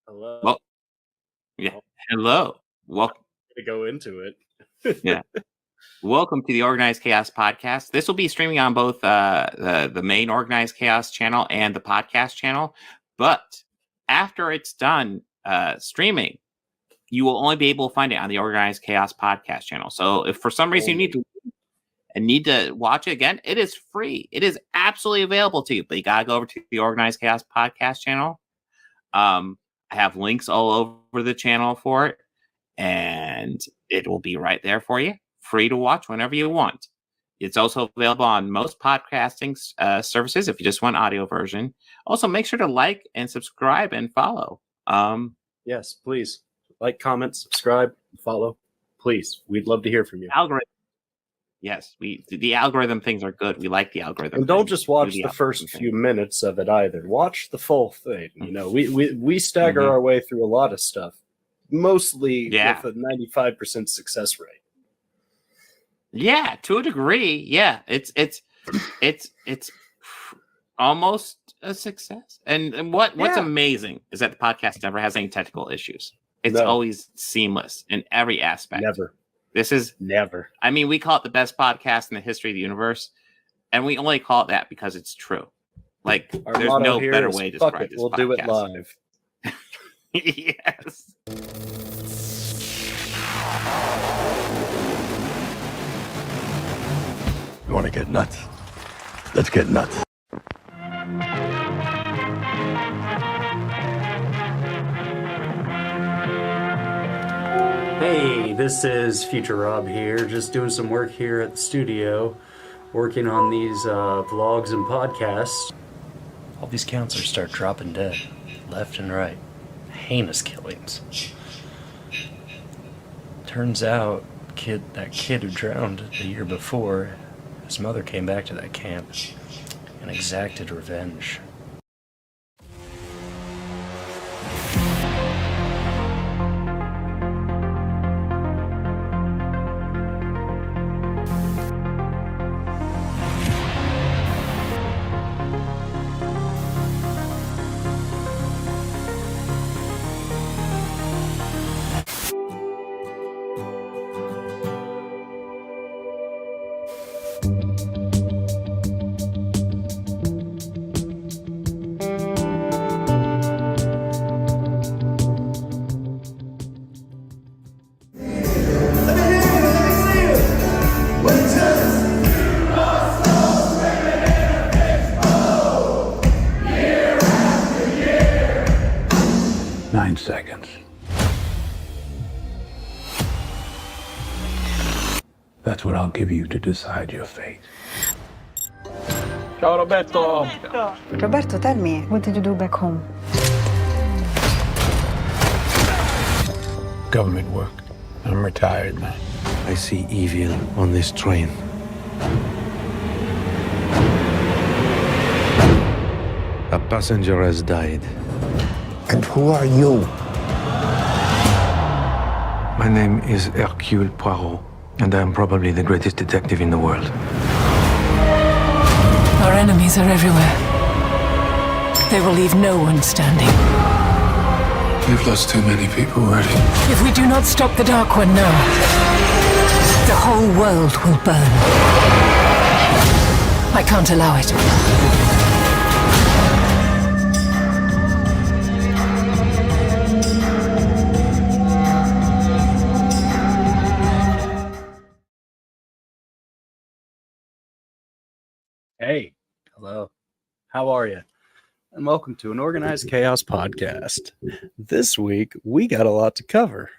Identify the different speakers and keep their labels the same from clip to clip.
Speaker 1: Hello.
Speaker 2: Well, yeah.
Speaker 1: Oh,
Speaker 2: Hello. Welcome.
Speaker 1: to go into it.
Speaker 2: Yeah. Welcome to the Organized Chaos podcast. This will be streaming on both the main Organized Chaos channel and the podcast channel. But after it's done streaming, you will only be able to find it on the Organized Chaos podcast channel. So if for some reason you need to watch it again, it is free. It is absolutely available to you. But you gotta go over to the Organized Chaos podcast channel. I have links all over the channel for it, and it will be right there for you, free to watch whenever you want. It's also available on most podcasting services if you just want audio version. Also, make sure to like and subscribe and follow.
Speaker 1: Yes, please. Like, comment, subscribe, follow. Please. We'd love to hear from you.
Speaker 2: Algorithm. Yes, the algorithm things are good. We like the algorithm.
Speaker 1: And don't
Speaker 2: things.
Speaker 1: just watch the first few minutes of it either. Watch the full thing. You know, we stagger our way through a lot of stuff, mostly with a 95% success rate.
Speaker 2: Yeah, to a degree. Yeah, it's almost a success. And what's amazing is that the podcast never has any technical issues. It's always seamless in every aspect.
Speaker 1: Never.
Speaker 2: This is
Speaker 1: never.
Speaker 2: I mean, we call it the best podcast in the history of the universe, and we only call it that because it's true. Like, there's no better way to describe this
Speaker 1: We'll
Speaker 2: podcast.
Speaker 1: do it live.
Speaker 2: Yes.
Speaker 3: You want to get nuts? Let's get nuts.
Speaker 4: Hey, this is Future Rob here, just doing some work here at the studio, working on these vlogs and podcasts. All these counselors start dropping dead, left and right. Heinous killings. Turns out, that kid who drowned the year before, his mother came back to that camp and exacted revenge.
Speaker 3: Seconds. That's what I'll give you to decide your fate.
Speaker 5: Ciao Roberto.
Speaker 6: Roberto, tell me, what did you do back home?
Speaker 3: Government work. I'm retired, man.
Speaker 7: I see evil on this train. A passenger has died.
Speaker 3: And who are you?
Speaker 7: My name is Hercule Poirot, and I am probably the greatest detective in the world.
Speaker 8: Our enemies are everywhere. They will leave no one standing.
Speaker 3: We've lost too many people already.
Speaker 8: If we do not stop the Dark One now, the whole world will burn. I can't allow it.
Speaker 1: Hey, hello. How are you? And welcome to an Organized Chaos podcast. This week, we got a lot to cover.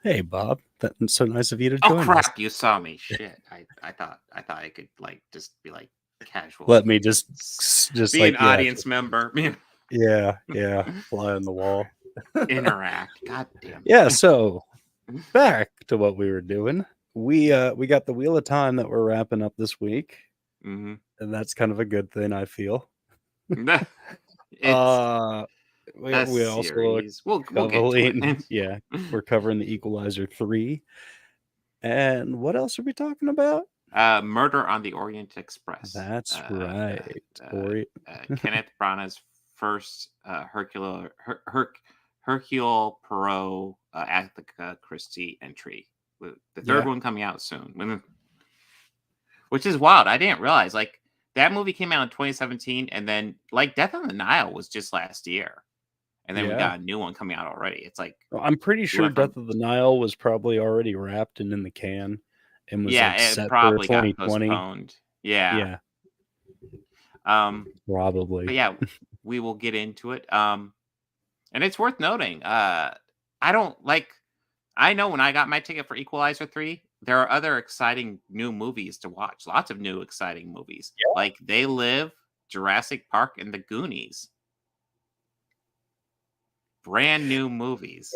Speaker 1: Hey, Bob. That's so nice of you to join us.
Speaker 2: Oh, crap. You saw me. Shit. I thought I could, just be, casual.
Speaker 1: Let me just
Speaker 2: be an audience member.
Speaker 1: Yeah. Fly on the wall.
Speaker 2: Interact. God damn it.
Speaker 1: Yeah, so back to what we were doing. We got the Wheel of Time that we're wrapping up this week.
Speaker 2: Mm-hmm.
Speaker 1: And that's kind of a good thing, I feel.
Speaker 2: we
Speaker 1: also
Speaker 2: we'll get to
Speaker 1: it. We're covering the Equalizer 3. And what else are we talking about?
Speaker 2: Murder on the Orient Express.
Speaker 1: That's right.
Speaker 2: Kenneth Branagh's first Hercule Poirot, Agatha Christie entry. With the third
Speaker 1: Yeah.
Speaker 2: one coming out soon. Which is wild. I didn't realize like that movie came out in 2017, and then like Death on the Nile was just last year, and then we
Speaker 1: Yeah.
Speaker 2: got a new one coming out already. It's like
Speaker 1: I'm pretty sure
Speaker 2: went from-
Speaker 1: Death of the Nile was probably already wrapped and in the can and was like
Speaker 2: it
Speaker 1: set for
Speaker 2: probably got
Speaker 1: 2020.
Speaker 2: postponed. Yeah.
Speaker 1: Yeah,
Speaker 2: But
Speaker 1: probably.
Speaker 2: yeah, we will get into it. And it's worth noting. I know when I got my ticket for Equalizer 3, there are other exciting new movies to watch. Lots of new exciting movies.
Speaker 1: Yeah.
Speaker 2: Like They Live, Jurassic Park, and The Goonies. Brand new movies.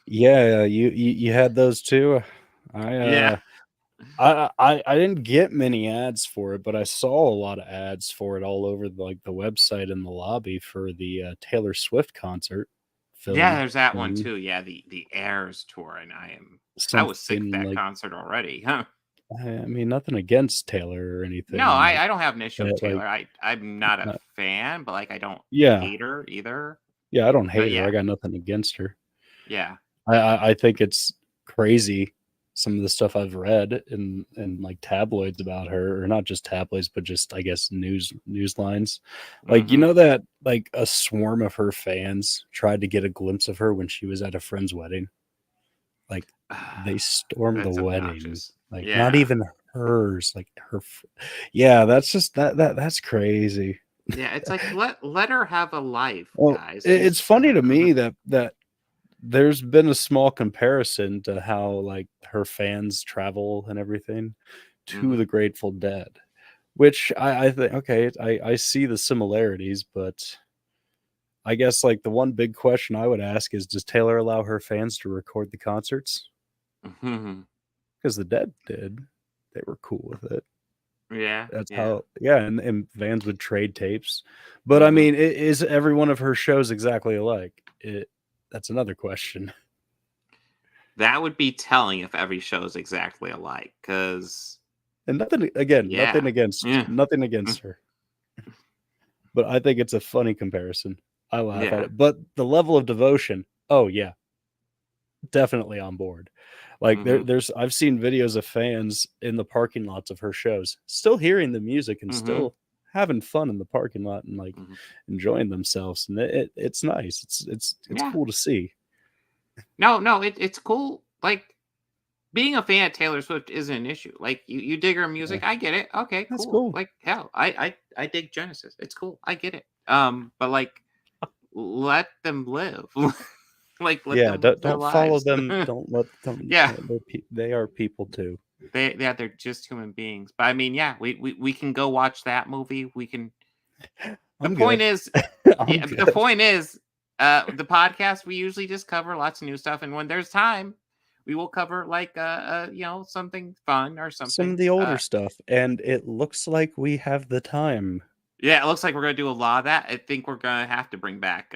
Speaker 1: Yeah, you had those too.
Speaker 2: Yeah.
Speaker 1: I didn't get many ads for it, but I saw a lot of ads for it all over the website and the lobby for the Taylor Swift concert film.
Speaker 2: Yeah, there's that one too. Yeah, the Airs tour, and I was sick of that concert already. Huh?
Speaker 1: I mean, nothing against Taylor or anything.
Speaker 2: No, I don't have an issue with
Speaker 1: but, like,
Speaker 2: Taylor. I'm not a fan, but like I don't
Speaker 1: Yeah.
Speaker 2: hate her either.
Speaker 1: Yeah, I don't hate
Speaker 2: yeah.
Speaker 1: her. I got nothing against her.
Speaker 2: Yeah.
Speaker 1: I think it's crazy some of the stuff I've read in like tabloids about her, or not just tabloids, but just I guess news lines. Like you know that like a swarm of her fans tried to get a glimpse of her when she was at a friend's wedding. Like they stormed the
Speaker 2: That's
Speaker 1: wedding.
Speaker 2: obnoxious.
Speaker 1: Like
Speaker 2: Yeah.
Speaker 1: not even hers. Like her. Yeah, that's just that's crazy.
Speaker 2: Yeah, it's like let her have a life,
Speaker 1: Well,
Speaker 2: guys.
Speaker 1: it's funny to me that there's been a small comparison to how like her fans travel and everything to the Grateful Dead, which I think okay, I see the similarities, but I guess like the one big question I would ask is, does Taylor allow her fans to record the concerts? Because the Dead did. They were cool with it.
Speaker 2: Yeah.
Speaker 1: That's
Speaker 2: yeah.
Speaker 1: how, yeah, and fans would trade tapes. But I mean, is every one of her shows exactly alike? That's another question.
Speaker 2: That would be telling if every show is exactly alike, because
Speaker 1: And nothing against her. But I think it's a funny comparison. I laugh at it. But the level of devotion, oh yeah, definitely on board. Like there's I've seen videos of fans in the parking lots of her shows still hearing the music and still having fun in the parking lot and like enjoying themselves, and it's nice. It's cool to see.
Speaker 2: No, it's cool. Like being a fan of Taylor Swift isn't an issue. Like you dig her music, I get it. Okay, cool.
Speaker 1: That's cool.
Speaker 2: Like hell, I dig Genesis. It's cool. I get it. But like let them live. Like let them live their
Speaker 1: don't follow
Speaker 2: lives.
Speaker 1: them. Don't let them.
Speaker 2: Yeah.
Speaker 1: They are people too.
Speaker 2: They're just human beings. But I mean, yeah, we can go watch that movie. We can. The point is, the point is, the podcast we usually just cover lots of new stuff, and when there's time, we will cover like something fun or something.
Speaker 1: Some of the older stuff, and it looks like we have the time.
Speaker 2: Yeah, it looks like we're gonna do a lot of that. I think we're gonna have to bring back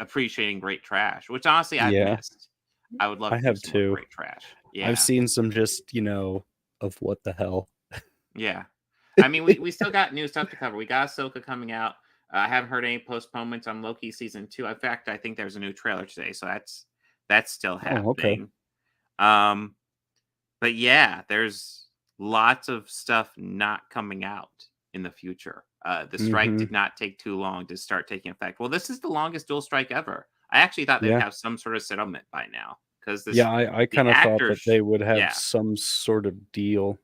Speaker 2: appreciating great trash, which honestly I've missed. I would love.
Speaker 1: I have too.
Speaker 2: Great trash. Yeah,
Speaker 1: I've seen some just of what the hell.
Speaker 2: Yeah, I mean we still got new stuff to cover. We got Ahsoka coming out. I haven't heard any postponements on Loki season 2. In fact, I think there's a new trailer today, so that's still happening. But yeah, there's lots of stuff not coming out in the future. The strike did not take too long to start taking effect. Well, this is the longest dual strike ever. I actually thought they'd have some sort of settlement by now.
Speaker 1: I kind of thought that they would have some sort of deal.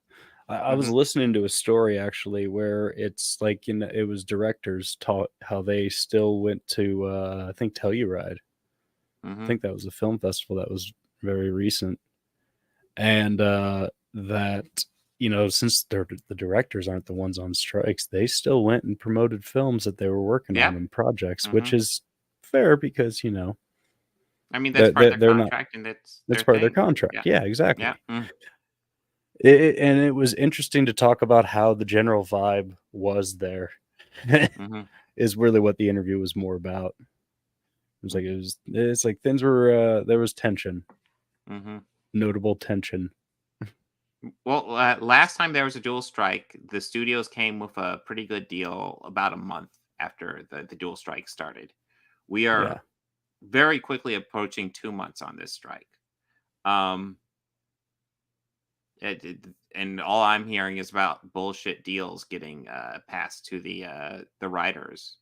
Speaker 1: I was listening to a story actually where it's like it was directors taught how they still went to I think Telluride. I think that was a film festival that was very recent, and that since the directors aren't the ones on strikes, they still went and promoted films that they were working on and projects, which is fair because
Speaker 2: I mean that's part of their contract, and that's
Speaker 1: part of their contract. Yeah, exactly.
Speaker 2: Yeah.
Speaker 1: And it was interesting to talk about how the general vibe was there. Is really what the interview was more about. It's like things were there was tension, notable tension.
Speaker 2: Well, last time there was a dual strike, the studios came with a pretty good deal about a month after the dual strike started. We are very quickly approaching 2 months on this strike. Um, and all I'm hearing is about bullshit deals getting passed to the writers.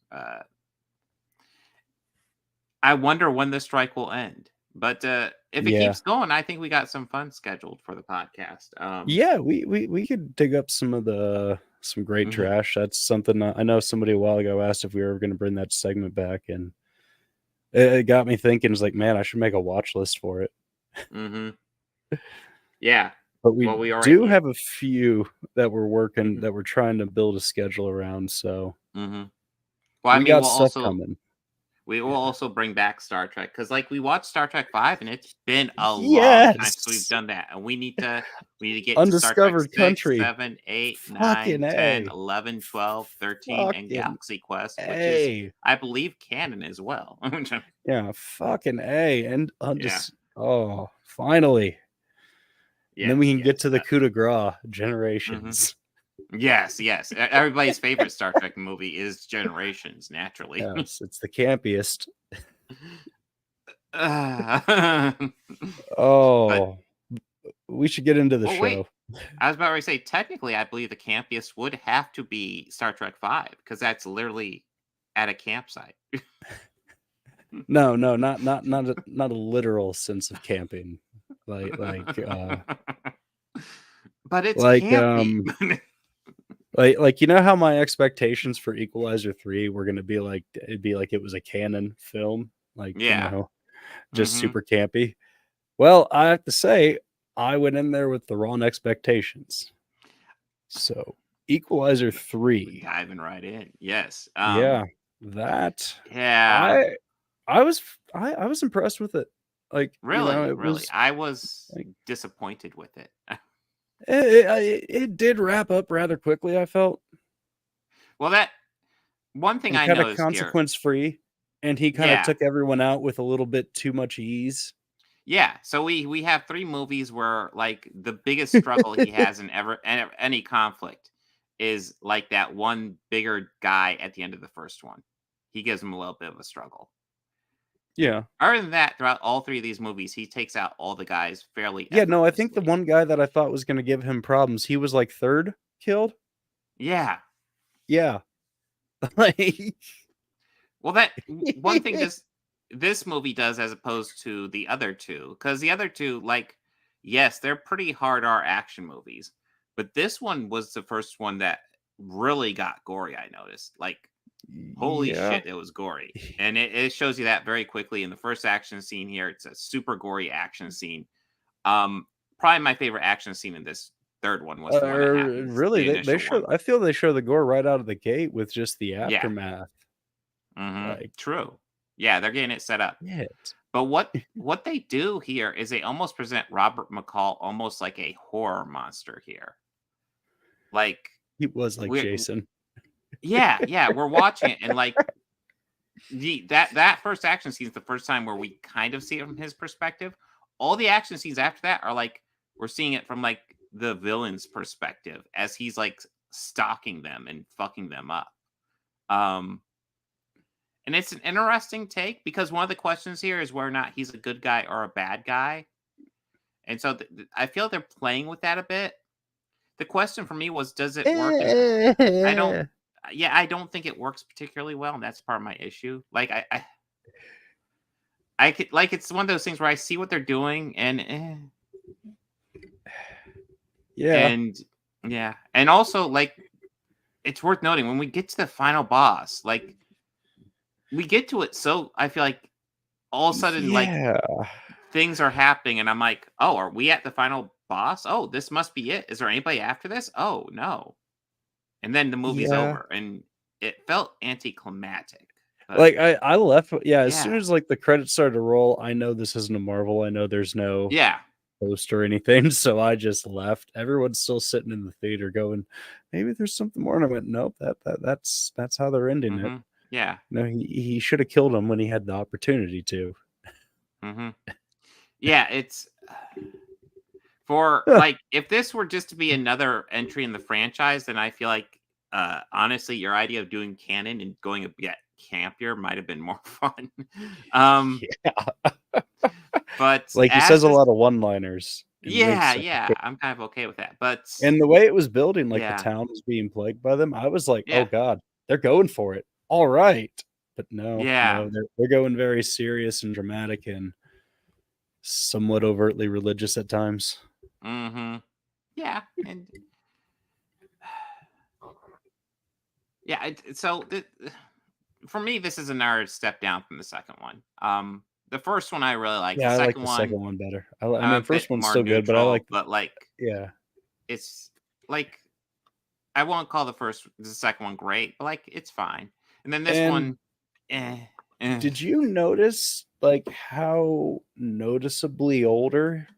Speaker 2: I wonder when the strike will end. But if it
Speaker 1: Yeah.
Speaker 2: keeps going, I think we got some fun scheduled for the podcast.
Speaker 1: Yeah, we could dig up some great
Speaker 2: Mhm.
Speaker 1: trash. That's something I know somebody a while ago asked if we were going to bring that segment back, and it got me thinking. It's like, man, I should make a watch list for it.
Speaker 2: Yeah.
Speaker 1: But we
Speaker 2: Well, we already
Speaker 1: do have a few that we're working,
Speaker 2: Mhm.
Speaker 1: that we're trying to build a schedule around. So
Speaker 2: Well, I
Speaker 1: we
Speaker 2: mean,
Speaker 1: got stuff coming.
Speaker 2: we will also bring back Star Trek because, like, we watched Star Trek 5, and it's been a long time since we've
Speaker 1: Yes,
Speaker 2: done that, and we need to get to Star Trek
Speaker 1: Undiscovered
Speaker 2: 6,
Speaker 1: Country.
Speaker 2: 7, 8, 9,
Speaker 1: Fucking
Speaker 2: 10,
Speaker 1: A.
Speaker 2: 11, 12, 13, and
Speaker 1: Fucking
Speaker 2: Galaxy Quest, which is,
Speaker 1: A.
Speaker 2: I believe, canon as well.
Speaker 1: Yeah, fucking A. And
Speaker 2: Yeah.
Speaker 1: oh, finally. And then we can get
Speaker 2: Yes.
Speaker 1: to the coup de grace,
Speaker 2: Mhm.
Speaker 1: Generations.
Speaker 2: Yes. Everybody's favorite Star Trek movie is Generations, naturally.
Speaker 1: Yes, it's the campiest.
Speaker 2: But
Speaker 1: Oh, we should get into the
Speaker 2: well,
Speaker 1: show.
Speaker 2: wait. I was about to say, technically, I believe the campiest would have to be Star Trek 5 because that's literally at a campsite.
Speaker 1: No, not a literal sense of camping, like
Speaker 2: But it's
Speaker 1: like
Speaker 2: campy.
Speaker 1: like you know how my expectations for Equalizer 3 were going to be like, it'd be like it was a canon film, like
Speaker 2: Yeah.
Speaker 1: just
Speaker 2: Mhm.
Speaker 1: super campy. Well, I have to say, I went in there with the wrong expectations. So Equalizer 3,
Speaker 2: Diving right in. Yes.
Speaker 1: yeah, that
Speaker 2: Yeah.
Speaker 1: I was impressed with it. Like,
Speaker 2: Really,
Speaker 1: it
Speaker 2: really.
Speaker 1: was
Speaker 2: I was
Speaker 1: like,
Speaker 2: disappointed with it.
Speaker 1: it did wrap up rather quickly, I felt,
Speaker 2: Well, that one thing
Speaker 1: and
Speaker 2: I
Speaker 1: kind of
Speaker 2: noticed here.
Speaker 1: consequence free, and he kind of
Speaker 2: Yeah.
Speaker 1: took everyone out with a little bit too much ease.
Speaker 2: Yeah. So we have 3 movies where, like, the biggest struggle he has in any conflict is like that one bigger guy at the end of the first one. He gives him a little bit of a struggle.
Speaker 1: Yeah.
Speaker 2: Other than that, throughout all 3 of these movies, he takes out all the guys fairly
Speaker 1: Yeah, no, I think the
Speaker 2: effortlessly.
Speaker 1: one guy that I thought was going to give him problems, he was like third killed.
Speaker 2: Yeah.
Speaker 1: Yeah. Like,
Speaker 2: Well, that one thing this movie does as opposed to the other 2, because the other 2, like, yes, they're pretty hard R action movies, but this one was the first one that really got gory, I noticed. Like, holy
Speaker 1: yeah.
Speaker 2: shit, it was gory. And it shows you that very quickly in the first action scene here. It's a super gory action scene. Probably my favorite action scene in this third one was the one that happens.
Speaker 1: Really,
Speaker 2: the
Speaker 1: they
Speaker 2: initial
Speaker 1: show.
Speaker 2: one.
Speaker 1: I feel they show the gore right out of the gate with just the aftermath. Like,
Speaker 2: True. Yeah, they're getting it set up.
Speaker 1: it.
Speaker 2: But what they do here is they almost present Robert McCall almost like a horror monster here. Like,
Speaker 1: He was like Jason.
Speaker 2: Yeah, we're watching it, and like that first action scene is the first time where we kind of see it from his perspective. All the action scenes after that are like we're seeing it from like the villain's perspective as he's like stalking them and fucking them up. And it's an interesting take because one of the questions here is whether or not he's a good guy or a bad guy. And so I feel they're playing with that a bit. The question for me was, does it work? And I don't think it works particularly well, and that's part of my issue. Like I could, like, it's one of those things where I see what they're doing and and also, like, it's worth noting when we get to the final boss, like, we get to it, so I feel like all of a sudden, like, things are happening, and I'm like, oh, are we at the final boss? Oh, this must be it. Is there anybody after this? Oh, no. And then the movie's over, and it felt anticlimactic.
Speaker 1: Like, I left, as soon as like the credits started to roll, I know this isn't a Marvel. I know there's no post or anything, so I just left. Everyone's still sitting in the theater going, maybe there's something more. And I went, nope, that's how they're ending it.
Speaker 2: Yeah.
Speaker 1: No, he should have killed him when he had the opportunity to.
Speaker 2: Yeah, it's for like, if this were just to be another entry in the franchise, then I feel like honestly, your idea of doing canon and going campier might have been more fun. But
Speaker 1: Like he
Speaker 2: as
Speaker 1: says a
Speaker 2: this-
Speaker 1: lot of one-liners. in ways
Speaker 2: yeah,
Speaker 1: that-
Speaker 2: yeah, I'm kind of okay with that. But
Speaker 1: And the way it was building, like
Speaker 2: Yeah.
Speaker 1: the town was being plagued by them, I was like,
Speaker 2: Yeah.
Speaker 1: oh God, they're going for it. All right. But no,
Speaker 2: Yeah.
Speaker 1: no, they're going very serious and dramatic and somewhat overtly religious at times.
Speaker 2: yeah, and yeah, for me, this is another step down from the second one. The first one I really liked.
Speaker 1: Yeah,
Speaker 2: The
Speaker 1: I like
Speaker 2: second
Speaker 1: the
Speaker 2: one,
Speaker 1: second one better. I
Speaker 2: I'm
Speaker 1: mean,
Speaker 2: a
Speaker 1: first
Speaker 2: bit
Speaker 1: one's
Speaker 2: more
Speaker 1: still good, but I
Speaker 2: neutral,
Speaker 1: like,
Speaker 2: but like
Speaker 1: yeah.
Speaker 2: it's like I won't call the second one great, but like it's fine. And then this
Speaker 1: And
Speaker 2: one,
Speaker 1: Did you notice like how noticeably older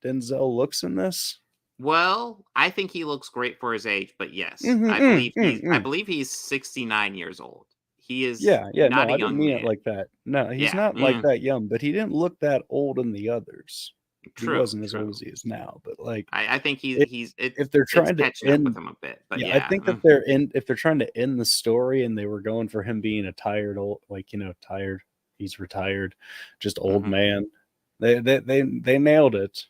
Speaker 1: Denzel looks in this?
Speaker 2: Well, I think he looks great for his age, but yes,
Speaker 1: Mhm,
Speaker 2: I
Speaker 1: mm.
Speaker 2: believe he's 69 years old. He is
Speaker 1: Yeah,
Speaker 2: not
Speaker 1: no,
Speaker 2: a
Speaker 1: I didn't
Speaker 2: young
Speaker 1: mean
Speaker 2: man.
Speaker 1: it like that. No, he's
Speaker 2: Yeah,
Speaker 1: not like that young, but he didn't look that old in the others. He
Speaker 2: true,
Speaker 1: wasn't as
Speaker 2: true.
Speaker 1: old as he is now, but like
Speaker 2: I think
Speaker 1: if
Speaker 2: it's
Speaker 1: they're trying to
Speaker 2: catching up with
Speaker 1: end,
Speaker 2: him a bit, but
Speaker 1: yeah, I
Speaker 2: yeah.
Speaker 1: think that if they're trying to end the story and they were going for him being a tired old, like tired, he's retired, just old
Speaker 2: Mhm.
Speaker 1: man. They nailed it.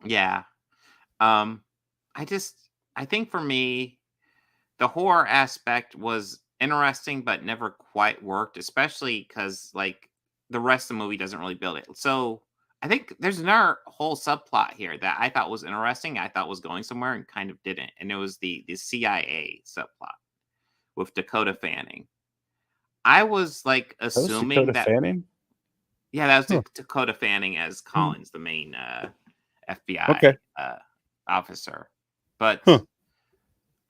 Speaker 2: Yeah. I think for me, the horror aspect was interesting, but never quite worked, especially because like the rest of the movie doesn't really build it. So I think there's another whole subplot here that I thought was interesting. I thought was going somewhere and kind of didn't, and it was the CIA subplot with Dakota Fanning. I was like
Speaker 1: That was
Speaker 2: assuming
Speaker 1: Dakota
Speaker 2: that
Speaker 1: Fanning?
Speaker 2: yeah, that was
Speaker 1: Huh.
Speaker 2: Dakota Fanning as Collins, the main FBI
Speaker 1: Okay.
Speaker 2: officer. But
Speaker 1: Huh.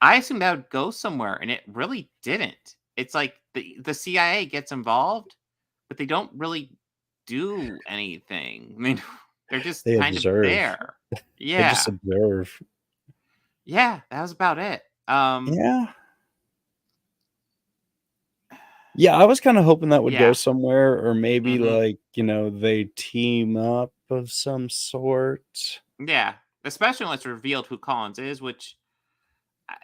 Speaker 2: I assumed that would go somewhere, and it really didn't. It's like the CIA gets involved, but they don't really do anything. I mean, they're just
Speaker 1: They
Speaker 2: kind
Speaker 1: observe.
Speaker 2: of there.
Speaker 1: They
Speaker 2: Yeah,
Speaker 1: just observe.
Speaker 2: yeah, that was about it.
Speaker 1: Yeah. Yeah, I was kind of hoping that would
Speaker 2: Yeah.
Speaker 1: go somewhere, or maybe
Speaker 2: Mhm.
Speaker 1: like, they team up of some sort.
Speaker 2: Yeah, especially when it's revealed who Collins is, which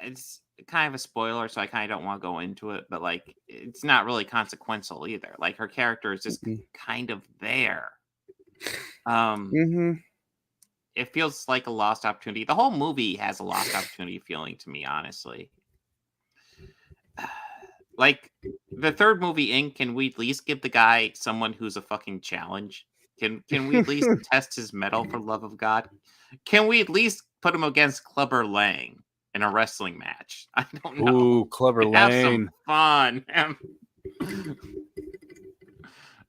Speaker 2: it's kind of a spoiler, so I kind of don't want to go into it. But like, it's not really consequential either. Like her character is just
Speaker 1: Mm-mm.
Speaker 2: kind of there.
Speaker 1: Mm-hmm.
Speaker 2: It feels like a lost opportunity. The whole movie has a lost opportunity feeling to me, honestly. Like the third movie in, can we at least give the guy someone who's a fucking challenge? Can we at least test his mettle for the love of God? Can we at least put him against Clubber Lang in a wrestling match? I don't know.
Speaker 1: Ooh, Clever
Speaker 2: Have some
Speaker 1: Lane.
Speaker 2: fun.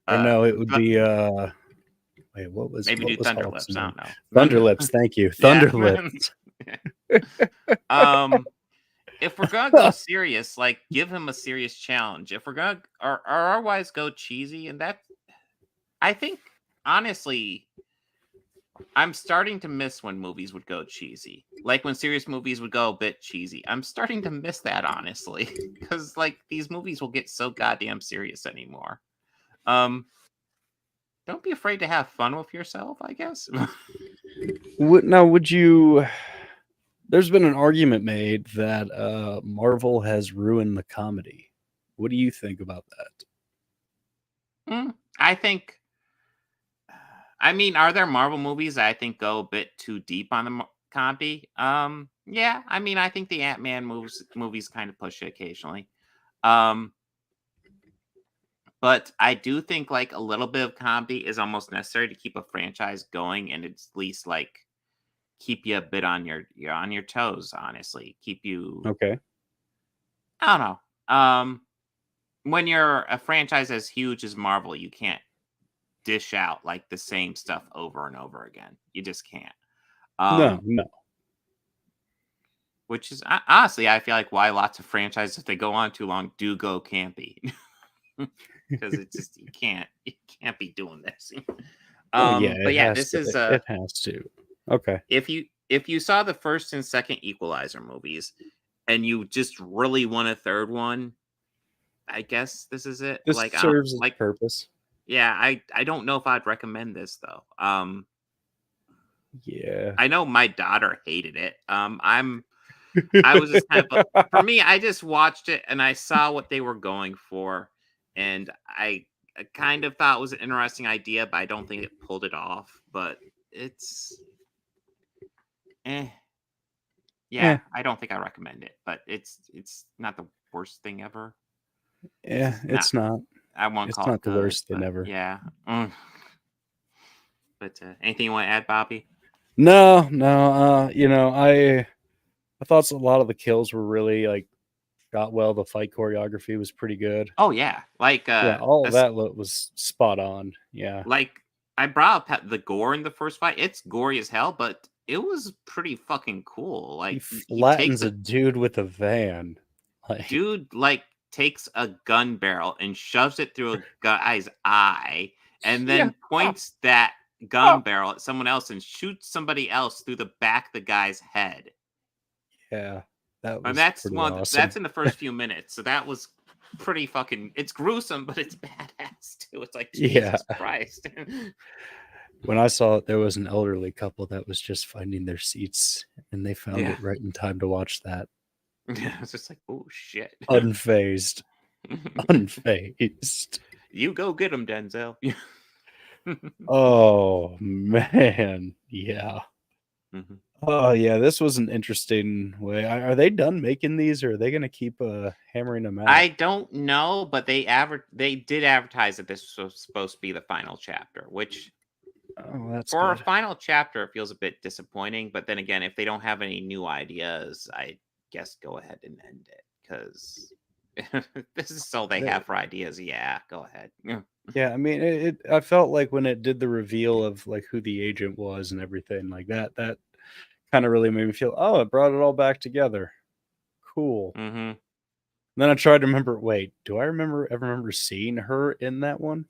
Speaker 1: Or no, it would
Speaker 2: but
Speaker 1: be wait, what was
Speaker 2: maybe do
Speaker 1: Hulk's
Speaker 2: Thunderlips. I
Speaker 1: name?
Speaker 2: don't know.
Speaker 1: Thunderlips, thank you.
Speaker 2: Yeah.
Speaker 1: Thunderlips.
Speaker 2: If we're gonna go serious, like give him a serious challenge. If we're gonna or otherwise go cheesy, and that I think honestly, I'm starting to miss when movies would go cheesy. Like when serious movies would go a bit cheesy. I'm starting to miss that honestly. Because like these movies will get so goddamn serious anymore. Don't be afraid to have fun with yourself, I guess.
Speaker 1: Would you? There's been an argument made that Marvel has ruined the comedy. What do you think about that?
Speaker 2: I think. I mean, are there Marvel movies that I think go a bit too deep on the comedy? Yeah. I mean, I think the Ant-Man movies kind of push it occasionally. But I do think like a little bit of comedy is almost necessary to keep a franchise going, and it's at least like keep you a bit on your toes. Honestly, keep you.
Speaker 1: Okay.
Speaker 2: I don't know. When you're a franchise as huge as Marvel, you can't dish out like the same stuff over and over again. You just can't.
Speaker 1: No.
Speaker 2: Which is honestly, I feel like why lots of franchises, if they go on too long, do go campy. Because it's just you can't be doing this. But yeah, this is
Speaker 1: it has to. Okay.
Speaker 2: If you saw the first and second Equalizer movies and you just really want a third one, I guess this is it.
Speaker 1: This
Speaker 2: like
Speaker 1: serves its
Speaker 2: like
Speaker 1: purpose.
Speaker 2: Yeah, I don't know if I'd recommend this though.
Speaker 1: Yeah.
Speaker 2: I know my daughter hated it. I'm I was just kind of for me. I just watched it and I saw what they were going for, and I kind of thought it was an interesting idea, but I don't think it pulled it off. But it's, yeah,
Speaker 1: Eh.
Speaker 2: I don't think I recommend it. But it's not the worst thing ever.
Speaker 1: Yeah, it's not.
Speaker 2: I won't
Speaker 1: It's
Speaker 2: call
Speaker 1: not
Speaker 2: it
Speaker 1: the
Speaker 2: good,
Speaker 1: worst thing
Speaker 2: but
Speaker 1: ever.
Speaker 2: yeah. But anything you want to add, Bobby?
Speaker 1: No. I thought a lot of the kills were really like shot well. The fight choreography was pretty good.
Speaker 2: Oh yeah, like
Speaker 1: Yeah, all of that was spot on. Yeah.
Speaker 2: like I brought up the gore in the first fight. It's gory as hell, but it was pretty fucking cool.
Speaker 1: He
Speaker 2: Like he takes
Speaker 1: flattens a dude with a van. Like,
Speaker 2: dude takes a gun barrel and shoves it through a guy's eye, and then points that gun barrel at someone else and shoots somebody else through the back of the guy's head.
Speaker 1: yeah, that was
Speaker 2: And that's
Speaker 1: pretty
Speaker 2: one.
Speaker 1: awesome.
Speaker 2: That's in the first few minutes, so that was pretty fucking. It's gruesome, but it's badass too. It's like Jesus Christ.
Speaker 1: When I saw it, there was an elderly couple that was just finding their seats, and they found
Speaker 2: Yeah.
Speaker 1: it right in time to watch that.
Speaker 2: Yeah, it's just like, oh shit.
Speaker 1: Unfazed. Unfazed.
Speaker 2: You go get him, Denzel.
Speaker 1: Oh man, yeah.
Speaker 2: Mhm.
Speaker 1: Oh yeah, this was an interesting way. Are they done making these, or are they going to keep hammering them out?
Speaker 2: I don't know, but they did advertise that this was supposed to be the final chapter, which
Speaker 1: that's
Speaker 2: for
Speaker 1: good.
Speaker 2: a final chapter it feels a bit disappointing. But then again, if they don't have any new ideas, I guess go ahead and end it, because this is all they have for ideas. Yeah, go ahead.
Speaker 1: Yeah, I mean, I felt like when it did the reveal of like who the agent was and everything like that kind of really made me feel, oh, it brought it all back together. Cool.
Speaker 2: Mm-hmm.
Speaker 1: Then I tried to remember, wait, do I ever remember seeing her in that one?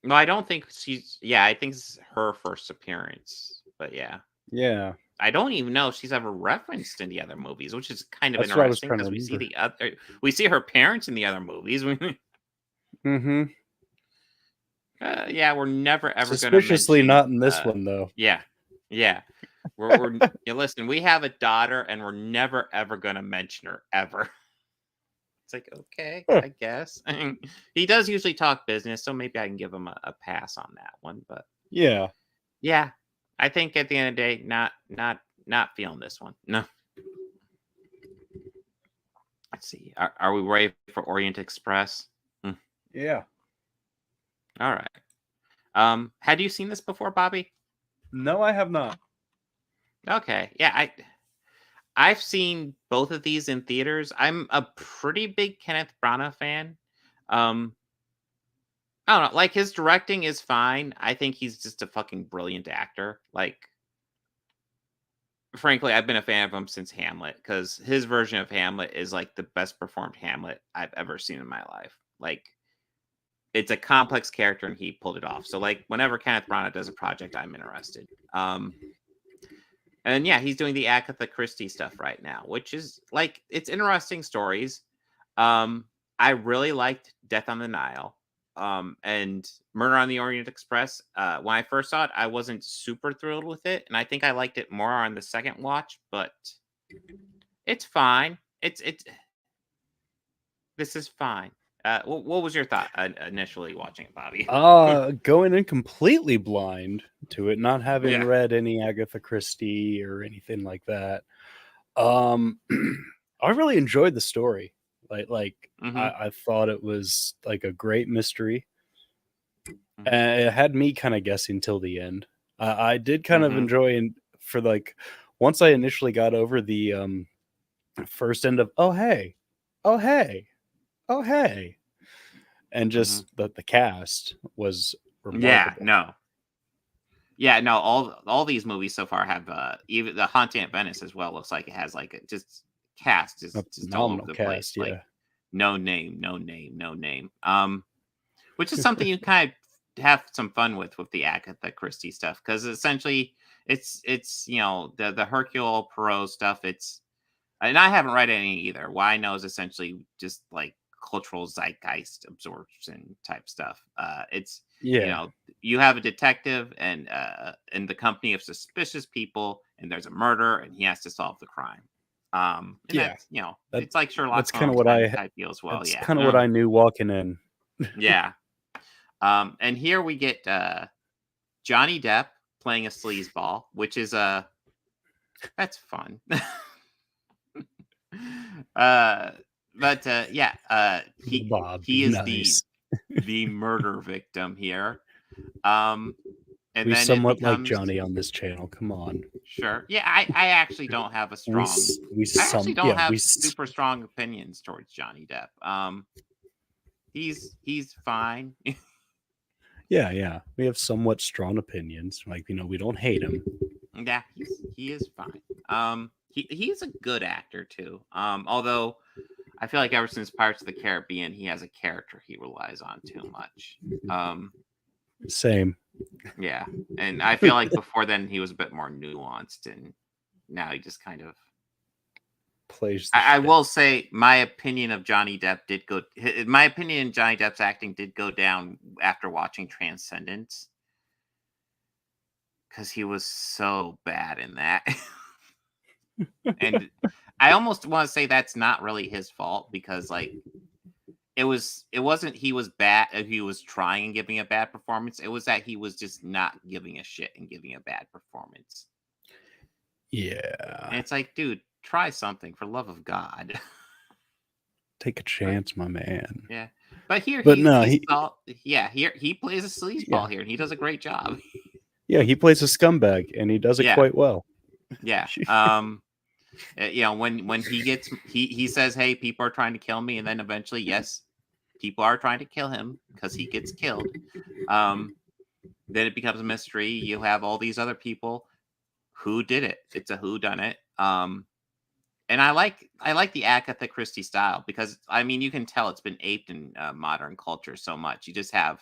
Speaker 2: No, I don't think she's. Yeah, I think this is her first appearance. But yeah.
Speaker 1: Yeah.
Speaker 2: I don't even know if she's ever referenced in the other movies, which is kind of
Speaker 1: That's what I was
Speaker 2: interesting
Speaker 1: trying to
Speaker 2: because we see her parents in the other movies.
Speaker 1: Mm-hmm.
Speaker 2: Yeah, we're never ever
Speaker 1: suspiciously
Speaker 2: gonna
Speaker 1: not in this one though.
Speaker 2: Yeah, we're listen. We have a daughter, and we're never ever gonna mention her ever. It's like, okay, I guess. He does usually talk business, so maybe I can give him a pass on that one. But
Speaker 1: yeah,
Speaker 2: I think at the end of the day, not feeling this one. No. Let's see. Are we ready for Orient Express?
Speaker 1: Yeah.
Speaker 2: All right. Had you seen this before, Bobby?
Speaker 1: No, I have not.
Speaker 2: Okay. Yeah, I've seen both of these in theaters. I'm a pretty big Kenneth Branagh fan. I don't know. Like, his directing is fine. I think he's just a fucking brilliant actor. Like, frankly, I've been a fan of him since Hamlet, because his version of Hamlet is like the best performed Hamlet I've ever seen in my life. Like, it's a complex character and he pulled it off. So like, whenever Kenneth Branagh does a project, I'm interested. And yeah, he's doing the Agatha Christie stuff right now, which is like, it's interesting stories. I really liked Death on the Nile and Murder on the Orient Express. When I first saw it, I wasn't super thrilled with it, and I think I liked it more on the second watch, but it's fine. This is fine. What was your thought initially watching it, Bobby?
Speaker 1: Going in completely blind to it, not having read any Agatha Christie or anything like that. I really enjoyed the story. I thought it was like a great mystery. And it had me kind of guessing till the end. I did kind of enjoy, for like, once I initially got over the first end of oh hey, and just the cast was remarkable.
Speaker 2: All these movies so far have even the Haunting at Venice as well looks like it has like just cast just all over the place.
Speaker 1: Yeah.
Speaker 2: Like no name. Which is something you kind of have some fun with the Agatha Christie stuff, because essentially it's the Hercule Poirot stuff. And I haven't read any either. What I know is essentially just like cultural zeitgeist absorption type stuff. It's you have a detective and in the company of suspicious people, and there's a murder, and he has to solve the crime. And
Speaker 1: Yeah.
Speaker 2: that's, it's like Sherlock
Speaker 1: That's kind of
Speaker 2: Holmes
Speaker 1: what I
Speaker 2: type deal as well.
Speaker 1: That's
Speaker 2: Yeah,
Speaker 1: kind of what I knew walking in.
Speaker 2: yeah. And here we get Johnny Depp playing a sleazeball, which is that's fun.
Speaker 1: Bob,
Speaker 2: he is
Speaker 1: nice.
Speaker 2: the murder victim here. And
Speaker 1: We
Speaker 2: then
Speaker 1: somewhat
Speaker 2: it becomes,
Speaker 1: like Johnny on this channel. Come on.
Speaker 2: Sure. Yeah, I actually don't have a strong. Super strong opinions towards Johnny Depp. He's fine.
Speaker 1: Yeah. We have somewhat strong opinions. Like, we don't hate him.
Speaker 2: Yeah, he is fine. He's a good actor too. Although I feel like ever since Pirates of the Caribbean, he has a character he relies on too much.
Speaker 1: Same.
Speaker 2: Yeah, and I feel like before then he was a bit more nuanced, and now he just kind of
Speaker 1: plays.
Speaker 2: I will say my opinion of Johnny Depp did go. My opinion in Johnny Depp's acting did go down after watching Transcendence, because he was so bad in that. And I almost want to say that's not really his fault, because like it wasn't he was bad, he was trying and giving a bad performance. It was that he was just not giving a shit and giving a bad performance.
Speaker 1: Yeah.
Speaker 2: And it's like, dude, try something, for love of God.
Speaker 1: Take a chance, my man.
Speaker 2: Yeah. But here
Speaker 1: he plays a sleazeball here, and he does a great job. Yeah, he plays a scumbag, and he does it quite well.
Speaker 2: Yeah. When he says, hey, people are trying to kill me, and then eventually, yes, people are trying to kill him because he gets killed. Then it becomes a mystery. You have all these other people. Who did it? It's a whodunit. And I like the Agatha Christie style, because I mean, you can tell it's been aped in modern culture so much. You just have,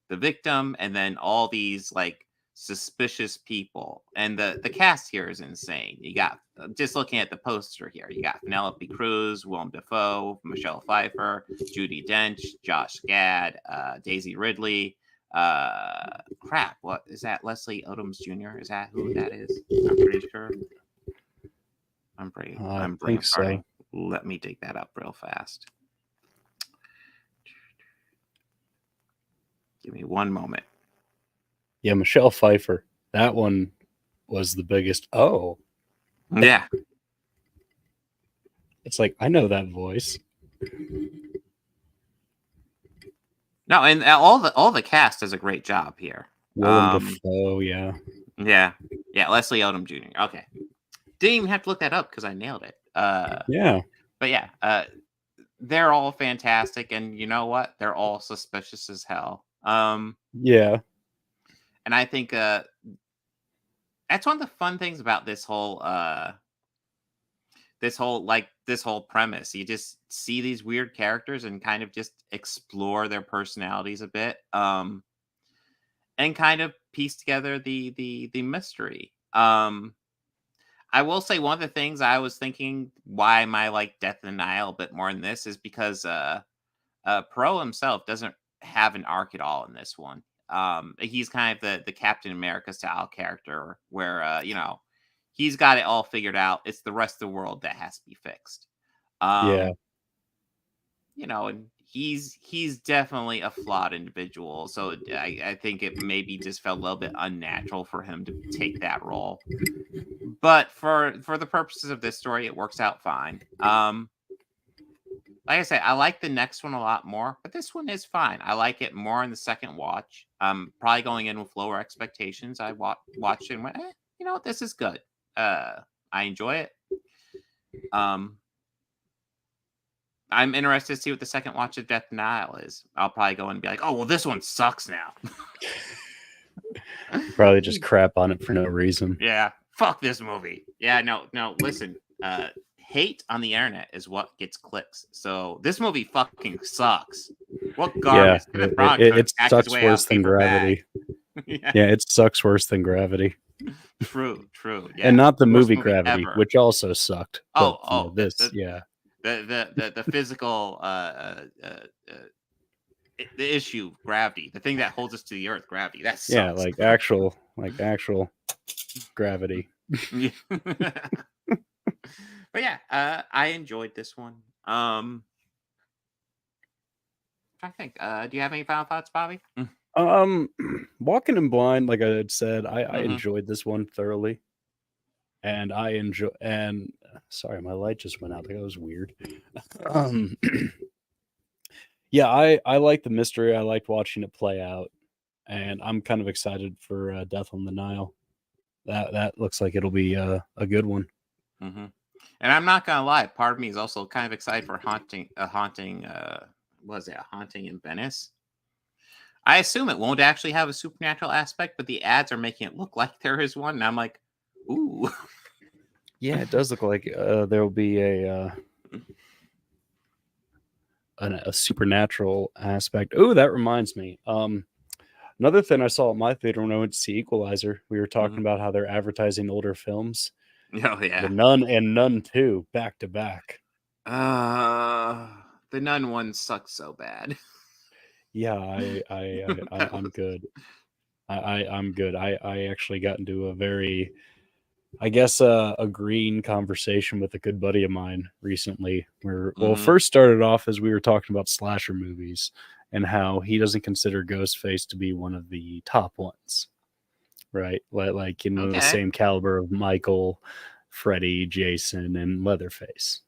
Speaker 2: the victim, and then all these like suspicious people, and the cast here is insane. You got, just looking at the poster here, you got Penelope Cruz, Willem Dafoe, Michelle Pfeiffer, Judi Dench, Josh Gad, Daisy Ridley. Crap, what is that? Leslie Odoms Jr. Is that who that is? I'm pretty sure. I'm
Speaker 1: think so.
Speaker 2: Let me dig that up real fast. Give me one moment.
Speaker 1: Yeah, Michelle Pfeiffer. That one was the biggest. Oh.
Speaker 2: Yeah.
Speaker 1: It's like, I know that voice.
Speaker 2: No, and all the cast does a great job here.
Speaker 1: Willem Dafoe, yeah.
Speaker 2: Yeah. Leslie Odom Jr. Okay. Didn't even have to look that up because I nailed it.
Speaker 1: Yeah.
Speaker 2: But yeah, they're all fantastic, and you know what? They're all suspicious as hell.
Speaker 1: Yeah.
Speaker 2: And I think that's one of the fun things about this whole premise. You just see these weird characters and kind of just explore their personalities a bit, and kind of piece together the mystery. I will say one of the things I was thinking why am I like Death in the Nile a bit more in this is because Perot himself doesn't have an arc at all in this one. He's kind of the Captain America style character where he's got it all figured out. It's the rest of the world that has to be fixed. And he's definitely a flawed individual. So I think it maybe just felt a little bit unnatural for him to take that role. But for the purposes of this story, it works out fine. Like I said, I like the next one a lot more, but this one is fine. I like it more in the second watch. Probably going in with lower expectations. I watched it and went, this is good. I enjoy it. I'm interested to see what the second watch of Death in the Nile is. I'll probably go in and be like, oh, well, this one sucks now.
Speaker 1: Probably just crap on it for no reason.
Speaker 2: Yeah. Fuck this movie. Yeah, no, listen. Hate on the internet is what gets clicks. So this movie fucking sucks. What garbage?
Speaker 1: Yeah, it sucks worse than Gravity. Yeah, it sucks worse than Gravity.
Speaker 2: True. Yeah.
Speaker 1: And not the movie Gravity, which also sucked.
Speaker 2: The physical the issue, gravity, the thing that holds us to the earth, gravity. That sucks.
Speaker 1: Yeah, like actual gravity.
Speaker 2: Yeah. But yeah, I enjoyed this one. I think. Do you have any final thoughts, Bobby?
Speaker 1: Walking in Blind, like I had said, I
Speaker 2: Mhm.
Speaker 1: enjoyed this one thoroughly. And sorry, my light just went out. That was weird. Yeah, I like the mystery. I liked watching it play out, and I'm kind of excited for Death on the Nile. That looks like it'll be a good one.
Speaker 2: Mm-hmm. And I'm not gonna lie, part of me is also kind of excited for a haunting in Venice. I assume it won't actually have a supernatural aspect, but the ads are making it look like there is one, and I'm like, ooh.
Speaker 1: Yeah, it does look like there will be a supernatural aspect. Oh, that reminds me. Another thing I saw at my theater when I went to see Equalizer, we were talking about how they're advertising older films.
Speaker 2: Oh yeah,
Speaker 1: The Nun and Nun 2 back to back.
Speaker 2: The Nun one sucks so bad.
Speaker 1: Yeah, I'm good. I'm good. I actually got into a very, I guess, a green conversation with a good buddy of mine recently. Where first started off as we were talking about slasher movies and how he doesn't consider Ghostface to be one of the top ones, right? Like the same caliber of Michael, Freddy, Jason, and Leatherface.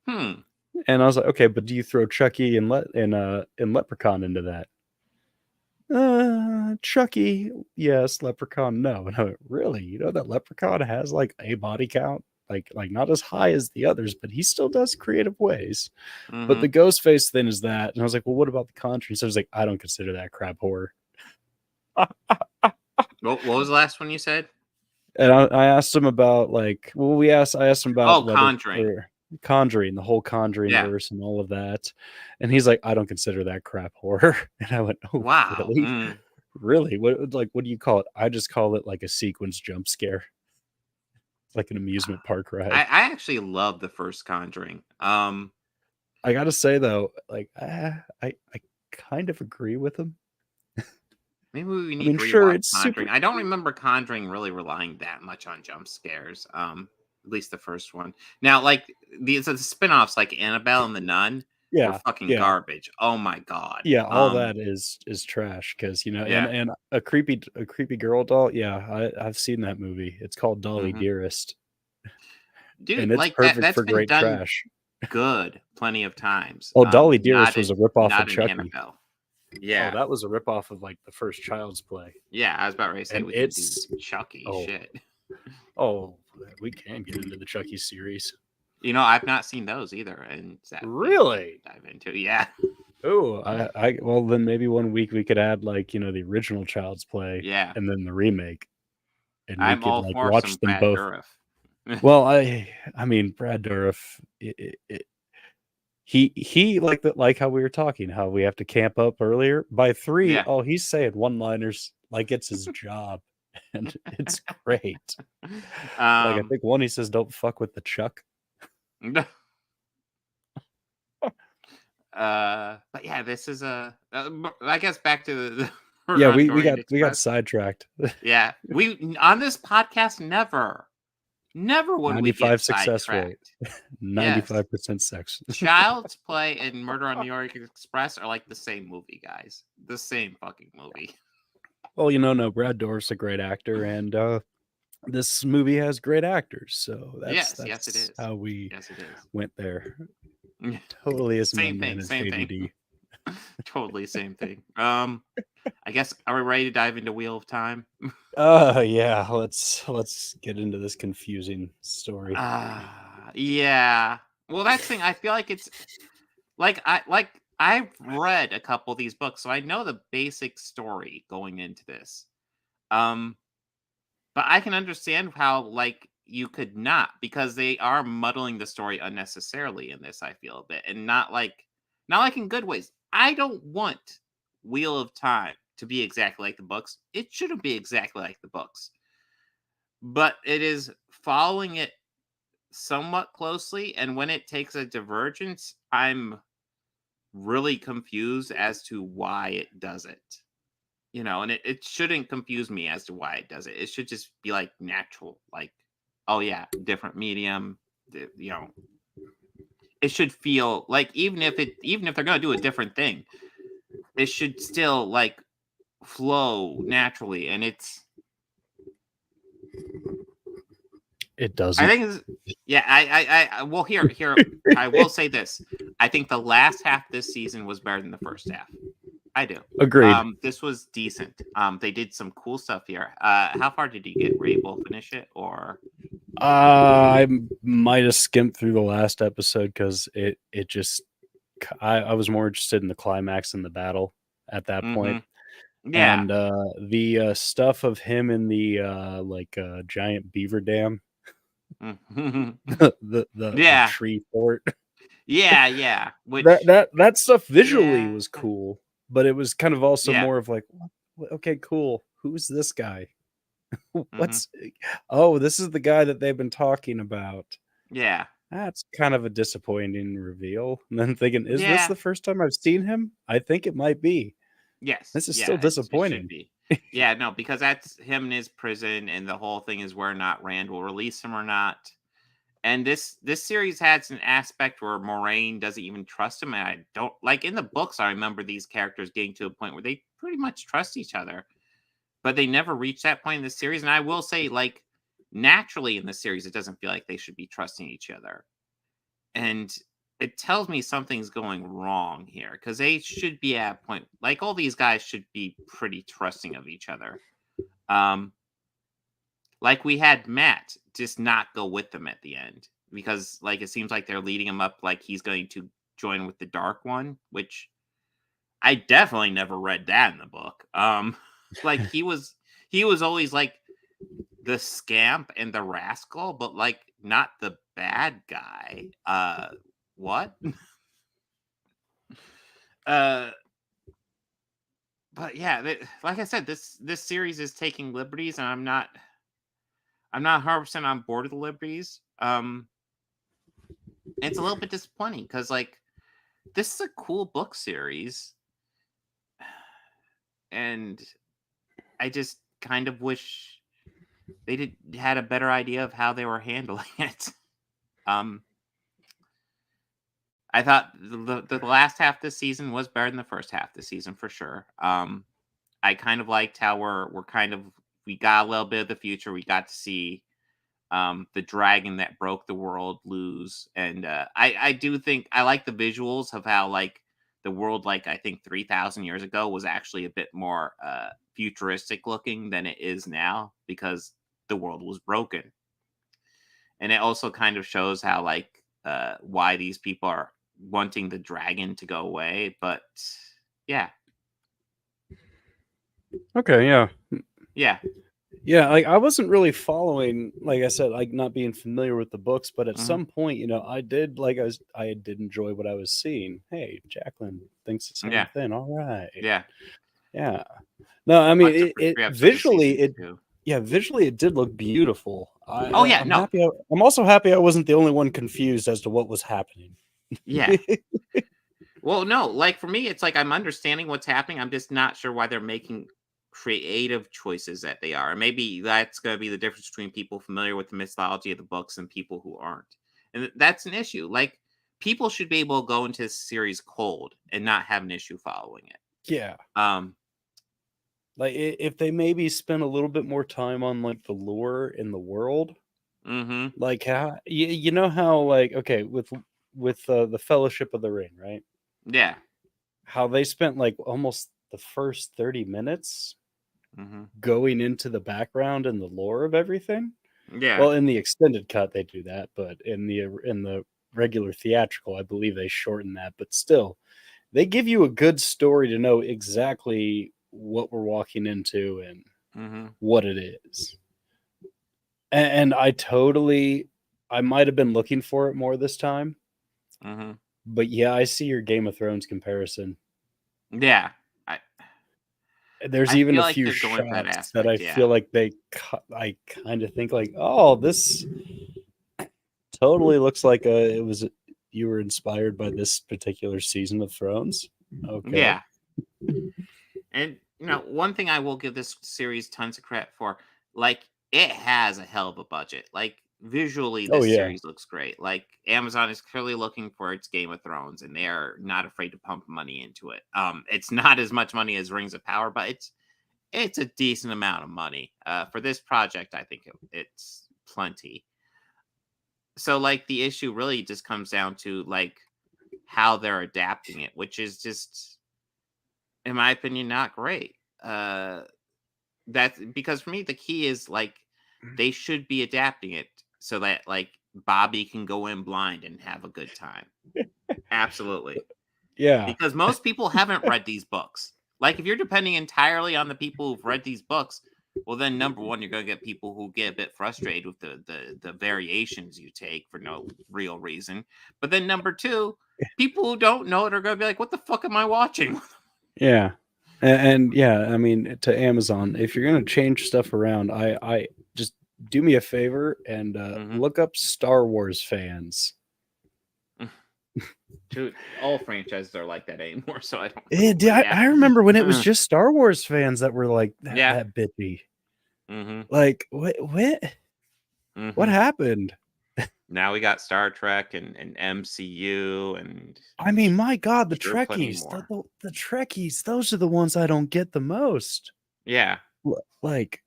Speaker 1: And I was like, okay, but do you throw Chucky and Leprechaun into that? Chucky, yes. Leprechaun, no. And I went, really? You know that Leprechaun has like a body count, like not as high as the others, but he still does creative ways. But the Ghostface thing is that, and I was like, well, what about the Conjuring? So I was like, I don't consider that crap horror.
Speaker 2: What was the last one you said?
Speaker 1: And I asked him about I asked him about
Speaker 2: Conjuring,
Speaker 1: the whole Conjuring verse and all of that. And he's like, I don't consider that crap horror. And I went, oh,
Speaker 2: wow.
Speaker 1: Really? Really? What do you call it? I just call it like a sequence jump scare. Like an amusement park ride.
Speaker 2: I actually love the first Conjuring.
Speaker 1: I gotta say though, like I kind of agree with him.
Speaker 2: Maybe we need to rewatch Conjuring. I don't remember Conjuring really relying that much on jump scares. At least the first one. Now, like the spin-offs like Annabelle and the Nun were fucking garbage. Oh my god.
Speaker 1: Yeah, all that is trash because and a creepy girl doll. Yeah, I've seen that movie. It's called Dolly Dearest.
Speaker 2: Dude,
Speaker 1: and it's
Speaker 2: like
Speaker 1: perfect for great trash.
Speaker 2: Good, plenty of times.
Speaker 1: Oh, Dolly Dearest was a ripoff of Chucky.
Speaker 2: Annabelle. Yeah,
Speaker 1: that was a ripoff of like the first Child's Play.
Speaker 2: Yeah, I was about to say
Speaker 1: and
Speaker 2: we could do Chucky shit.
Speaker 1: Oh, we can get into the Chucky series.
Speaker 2: You know, I've not seen those either, and
Speaker 1: really
Speaker 2: dive into
Speaker 1: Oh, well then maybe one week we could add like the original Child's Play,
Speaker 2: and
Speaker 1: then the remake, and we
Speaker 2: I'm
Speaker 1: could
Speaker 2: all
Speaker 1: like
Speaker 2: for
Speaker 1: watch
Speaker 2: some
Speaker 1: them
Speaker 2: Brad
Speaker 1: both.
Speaker 2: Dourif.
Speaker 1: Well, I mean Brad Dourif, he like how we were talking, how we have to camp up earlier by 3.
Speaker 2: Yeah.
Speaker 1: Oh, he's saying one-liners like it's his job, and it's great. Like I think one he says, "Don't fuck with the Chuck."
Speaker 2: But yeah, this is I guess back to the
Speaker 1: we got sidetracked.
Speaker 2: Yeah, we on this podcast never would we get
Speaker 1: success rate. 95% sex.
Speaker 2: Child's Play and Murder on the Orient Express are like the same movie, guys. The same fucking movie.
Speaker 1: Well, no, Brad Dourif's a great actor, and this movie has great actors, so that's
Speaker 2: yes, it is.
Speaker 1: How we went there. Totally isn't
Speaker 2: same thing. Totally same thing. I guess are we ready to dive into Wheel of Time?
Speaker 1: Yeah, let's get into this confusing story.
Speaker 2: Yeah. Well, that's the thing. I feel like it's I've read a couple of these books, so I know the basic story going into this. But I can understand how you could not, because they are muddling the story unnecessarily in this, I feel a bit, and not like in good ways. I don't want Wheel of Time to be exactly like the books. It shouldn't be exactly like the books. But it is following it somewhat closely, and when it takes a divergence, I'm really confused as to why it does it. You know, and it shouldn't confuse me as to why it does it. It should just be like natural, like, oh yeah, different medium, you know. It should feel like even if they're gonna do a different thing, it should still like flow naturally. And
Speaker 1: It
Speaker 2: I
Speaker 1: doesn't.
Speaker 2: think yeah, I well here I will say this. I think the last half this season was better than the first half. I do.
Speaker 1: Agreed.
Speaker 2: This was decent. They did some cool stuff here. How far did you get? Were you able to finish it, or?
Speaker 1: I might have skimmed through the last episode because it just I was more interested in the climax and the battle at that point.
Speaker 2: Yeah.
Speaker 1: And the stuff of him in the giant beaver dam, the
Speaker 2: Yeah.
Speaker 1: tree fort.
Speaker 2: Yeah. Which
Speaker 1: that stuff visually
Speaker 2: yeah.
Speaker 1: was cool, but it was kind of also
Speaker 2: Yeah.
Speaker 1: more of like, okay, cool. Who's this guy?
Speaker 2: Mhm.
Speaker 1: What's oh, this is the guy that they've been talking about.
Speaker 2: Yeah.
Speaker 1: That's kind of a disappointing reveal. And then thinking, is this
Speaker 2: Yeah.
Speaker 1: the first time I've seen him? I think it might be.
Speaker 2: Yes.
Speaker 1: This is
Speaker 2: Yeah,
Speaker 1: still
Speaker 2: it should
Speaker 1: disappointing.
Speaker 2: be. Yeah, no, because that's him in his prison, and the whole thing is whether or not Rand will release him or not. And this series has an aspect where Moraine doesn't even trust him, and I don't like in the books. I remember these characters getting to a point where they pretty much trust each other, but they never reach that point in the series. And I will say, like, naturally in the series, it doesn't feel like they should be trusting each other, and it tells me something's going wrong here because they should be at a point like all these guys should be pretty trusting of each other. Like we had Matt just not go with them at the end because like it seems like they're leading him up like he's going to join with the Dark One, which I definitely never read that in the book. Like he was always like the scamp and the rascal, but like not the bad guy. What? But yeah, like I said, this series is taking liberties, and I'm not 100% on board with the liberties. It's a little bit disappointing because like this is a cool book series, and I just kind of wish they had a better idea of how they were handling it. I thought the last half this season was better than the first half this season for sure. I kind of liked how we got a little bit of the future. We got to see the dragon that broke the world lose, and I do think I like the visuals of how like the world like I think 3,000 years ago was actually a bit more futuristic looking than it is now because the world was broken, and it also kind of shows how like why these people are wanting the dragon to go away. But yeah.
Speaker 1: Okay,
Speaker 2: Yeah.
Speaker 1: Yeah, like I wasn't really following, like I said, like not being familiar with the books, but at
Speaker 2: Mhm.
Speaker 1: some point, I did I did enjoy what I was seeing. Hey, Jacqueline thinks the same
Speaker 2: Yeah.
Speaker 1: thing. All right.
Speaker 2: Yeah.
Speaker 1: Yeah. No, I mean
Speaker 2: Watch the first
Speaker 1: it
Speaker 2: 3 episodes of
Speaker 1: visually
Speaker 2: season
Speaker 1: it
Speaker 2: 2.
Speaker 1: yeah, visually it did look beautiful.
Speaker 2: Oh, yeah,
Speaker 1: I'm
Speaker 2: no.
Speaker 1: happy I'm also happy I wasn't the only one confused as to what was happening.
Speaker 2: Yeah. Well, no, like for me, it's like I'm understanding what's happening. I'm just not sure why they're making creative choices that they are. And maybe that's going to be the difference between people familiar with the mythology of the books and people who aren't. And that's an issue. Like people should be able to go into this series cold and not have an issue following it.
Speaker 1: Yeah.
Speaker 2: Um,
Speaker 1: Like if they maybe spend a little bit more time on like the lore in the world,
Speaker 2: mhm.
Speaker 1: like how you know how like okay with the Fellowship of the Ring, right?
Speaker 2: Yeah.
Speaker 1: How they spent like almost the first 30 minutes
Speaker 2: Mhm.
Speaker 1: going into the background and the lore of everything.
Speaker 2: Yeah.
Speaker 1: Well, in the extended cut they do that, but in the regular theatrical, I believe they shorten that, but still they give you a good story to know exactly what we're walking into and
Speaker 2: Mhm.
Speaker 1: what it is. And I might have been looking for it more this time.
Speaker 2: Mhm.
Speaker 1: But yeah, I see your Game of Thrones comparison.
Speaker 2: Yeah.
Speaker 1: There's
Speaker 2: I
Speaker 1: even
Speaker 2: feel
Speaker 1: a
Speaker 2: like
Speaker 1: few
Speaker 2: they're going for that
Speaker 1: shots that I
Speaker 2: aspect, yeah.
Speaker 1: feel like I kind of think like, oh, this totally looks like it was you were inspired by this particular season of Thrones. Okay.
Speaker 2: Yeah. And one thing I will give this series tons of credit for, like, it has a hell of a budget. Like, visually,
Speaker 1: Oh,
Speaker 2: this
Speaker 1: yeah.
Speaker 2: series looks great. Like, Amazon is clearly looking for its Game of Thrones, and they are not afraid to pump money into it. It's not as much money as Rings of Power, but it's a decent amount of money. For this project, I think it's plenty. So, like, the issue really just comes down to, like, how they're adapting it, which is just, in my opinion, not great. That's because for me, the key is, like, they should be adapting it so that, like, Bobby can go in blind and have a good time. Absolutely.
Speaker 1: Yeah.
Speaker 2: Because most people haven't read these books. Like, if you're depending entirely on the people who've read these books, well, then number one, you're going to get people who get a bit frustrated with the variations you take for no real reason. But then number two, people who don't know it are going to be like, what the fuck am I watching?
Speaker 1: Yeah. And yeah, I mean, to Amazon, if you're going to change stuff around, I just do me a favor and look up Star Wars fans.
Speaker 2: Dude, all franchises are like that anymore, so I don't
Speaker 1: know. I remember when it was just Star Wars fans that were like that bitchy. Like, what happened?
Speaker 2: Now we got Star Trek and MCU, and
Speaker 1: I mean, my God, the Trekkies, the Trekkies, those are the ones I don't get the most.
Speaker 2: Yeah.
Speaker 1: Like,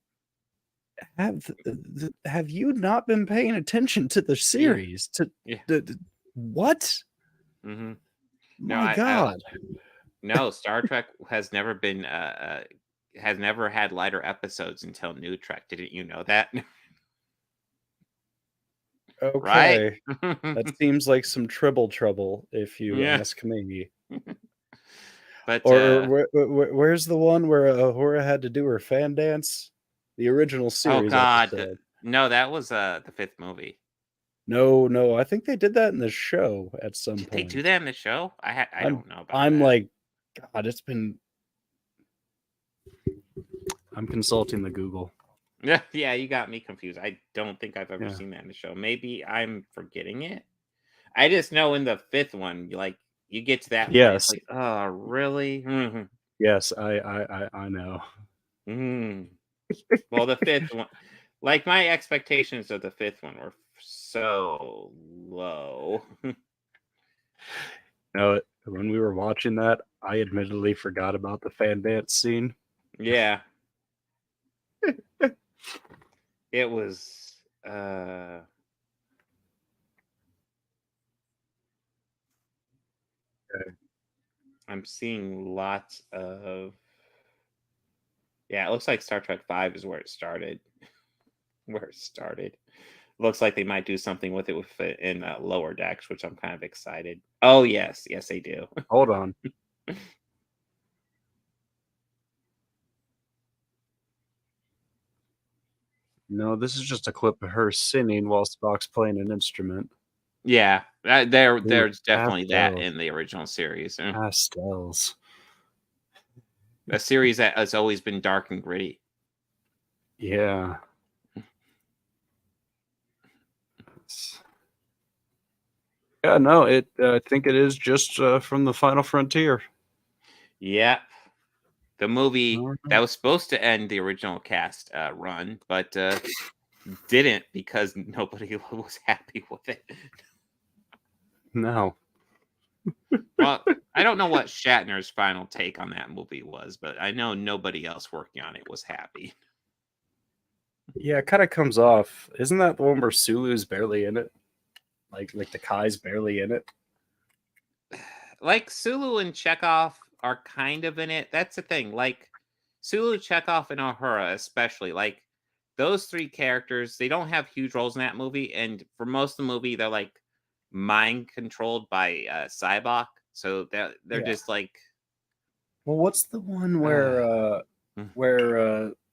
Speaker 1: have you not been paying attention to the series? What?
Speaker 2: Mm-hmm.
Speaker 1: My God.
Speaker 2: No, Star Trek has never been has never had lighter episodes until New Trek. Didn't you know that?
Speaker 1: Okay.
Speaker 2: Right?
Speaker 1: That seems like some trouble if you ask me.
Speaker 2: But
Speaker 1: where's the one where Ahura had to do her fan dance? The original series.
Speaker 2: Oh God. No, that was the 5th movie.
Speaker 1: No, I think they did that in the show at some point.
Speaker 2: Did they do that in the show? I don't know about
Speaker 1: I'm
Speaker 2: that.
Speaker 1: like, God, I'm consulting the Google.
Speaker 2: Yeah, you got me confused. I don't think I've ever seen that in the show. Maybe I'm forgetting it. I just know in the 5th one, you get to that point, it's like, oh, really? Mm-hmm.
Speaker 1: Yes, I know.
Speaker 2: Well, the 5th one, like, my expectations of the 5th one were so low.
Speaker 1: When we were watching that, I admittedly forgot about the fan dance scene.
Speaker 2: Yeah. It was okay. I'm seeing lots of it looks like Star Trek 5 is where it started. Looks like they might do something with it in Lower Decks, which I'm kind of excited. Oh yes, they do.
Speaker 1: Hold on. No, this is just a clip of her singing while Spock's playing an instrument.
Speaker 2: Yeah, there's definitely that in the original series.
Speaker 1: Pastels.
Speaker 2: A series that has always been dark and gritty.
Speaker 1: Yeah. Yeah, no, I think it is just from the Final Frontier.
Speaker 2: Yep. The movie that was supposed to end the original cast run, but didn't because nobody was happy with it.
Speaker 1: No.
Speaker 2: Well, I don't know what Shatner's final take on that movie was, but I know nobody else working on it was happy.
Speaker 1: Yeah, it kind of comes off. Isn't that the one where Sulu's barely in it? Like the Kai's barely in it?
Speaker 2: Like, Sulu and Chekhov are kind of in it. That's the thing. Like, Sulu, Chekhov, and Uhura especially. Like, those 3 characters, they don't have huge roles in that movie. And for most of the movie, they're, like, mind controlled by Cybok. So they're just like...
Speaker 1: Well, what's the one where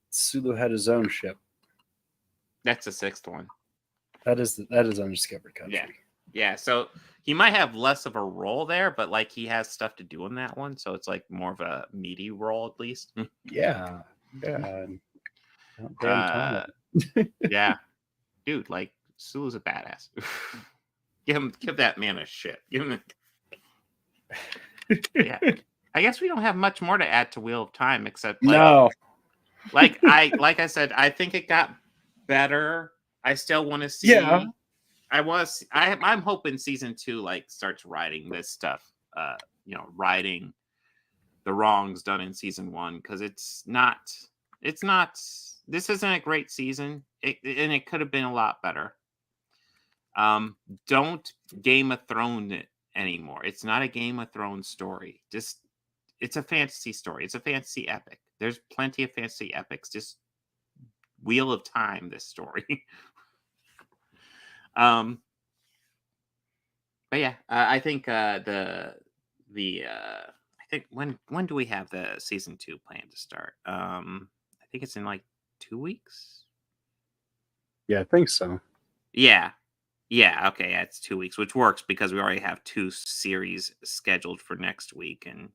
Speaker 1: Sulu had his own ship?
Speaker 2: That's the 6th one.
Speaker 1: That is Undiscovered Country.
Speaker 2: Yeah. So he might have less of a role there, but like he has stuff to do in that one, so it's like more of a meaty role at least.
Speaker 1: Yeah.
Speaker 2: Yeah, dude, like Sulu's a badass. Give that man a shit. Give him. Yeah. I guess we don't have much more to add to Wheel of Time except like I said, I think it got better. I still want to see.
Speaker 1: Yeah.
Speaker 2: I'm hoping season 2 starts writing this stuff. Writing the wrongs done in season 1, because it's not. This isn't a great season, and it could have been a lot better. Don't Game of Thrones it anymore. It's not a Game of Thrones story. It's a fantasy story. It's a fantasy epic. There's plenty of fantasy epics. Just Wheel of Time this story. But yeah, I think I think when do we have the season 2 plan to start? I think it's in 2 weeks.
Speaker 1: Yeah, I think so.
Speaker 2: Yeah. Okay. Yeah, it's 2 weeks, which works because we already have 2 series scheduled for next week, and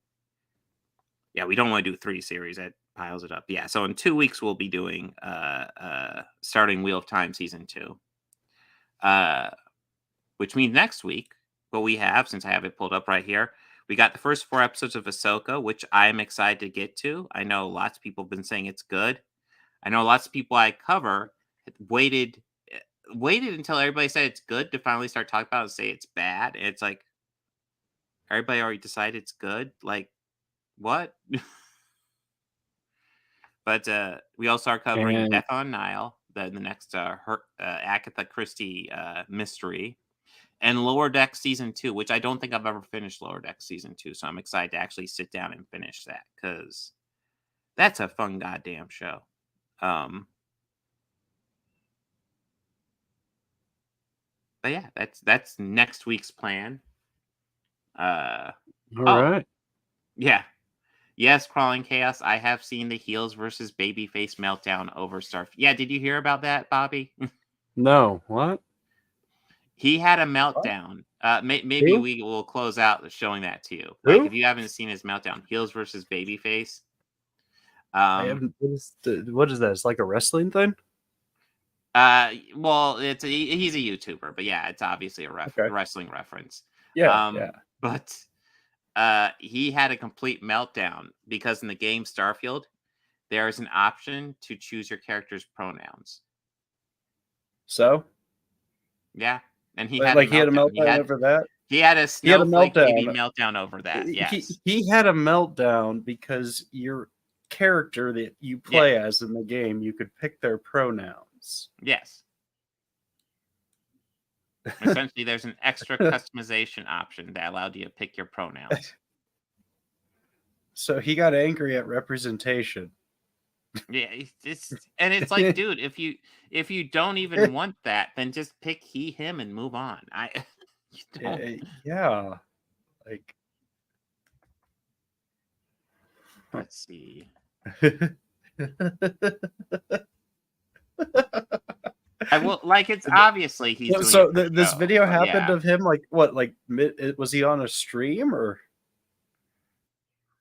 Speaker 2: yeah, we don't want to do 3 series. That piles it up. Yeah. So in 2 weeks we'll be doing starting Wheel of Time season 2. Which means next week, what we have, since I have it pulled up right here, we got the first 4 episodes of Ahsoka, which I'm excited to get to. I know lots of people have been saying it's good. I know lots of people I cover waited until everybody said it's good to finally start talking about it and say it's bad. And it's like, everybody already decided it's good. Like, what? But we also are covering Death on Nile, the next Agatha Christie mystery, and Lower Deck season 2, which I don't think I've ever finished Lower Deck season 2. So I'm excited to actually sit down and finish that, because that's a fun goddamn show. But yeah, that's next week's plan.
Speaker 1: All right.
Speaker 2: Yeah. Yes, Crawling Chaos. I have seen the heels versus babyface meltdown over Starf. Yeah, did you hear about that, Bobby?
Speaker 1: No, what?
Speaker 2: He had a meltdown. Maybe
Speaker 1: Who?
Speaker 2: we will close out showing that to you.
Speaker 1: Who?
Speaker 2: If you haven't seen his meltdown, heels versus babyface.
Speaker 1: I haven't, what is that? It's like a wrestling thing?
Speaker 2: Well, he's a YouTuber, but yeah, it's obviously a wrestling reference.
Speaker 1: Yeah.
Speaker 2: But he had a complete meltdown because in the game Starfield, there is an option to choose your character's pronouns.
Speaker 1: So?
Speaker 2: Yeah, and he
Speaker 1: He
Speaker 2: had
Speaker 1: had a meltdown over that?
Speaker 2: He had a snowflake baby meltdown over that. Yes,
Speaker 1: he had a meltdown because your character that you play as in the game, you could pick their pronouns.
Speaker 2: Yes. Essentially, there's an extra customization option that allowed you to pick your pronouns.
Speaker 1: So he got angry at representation.
Speaker 2: Yeah, it's like, dude, if you don't even want that, then just pick he, him, and move on.
Speaker 1: Yeah. Like,
Speaker 2: let's see. I will it's obviously he's doing
Speaker 1: so
Speaker 2: it
Speaker 1: this
Speaker 2: show,
Speaker 1: video happened of him was he on a stream or?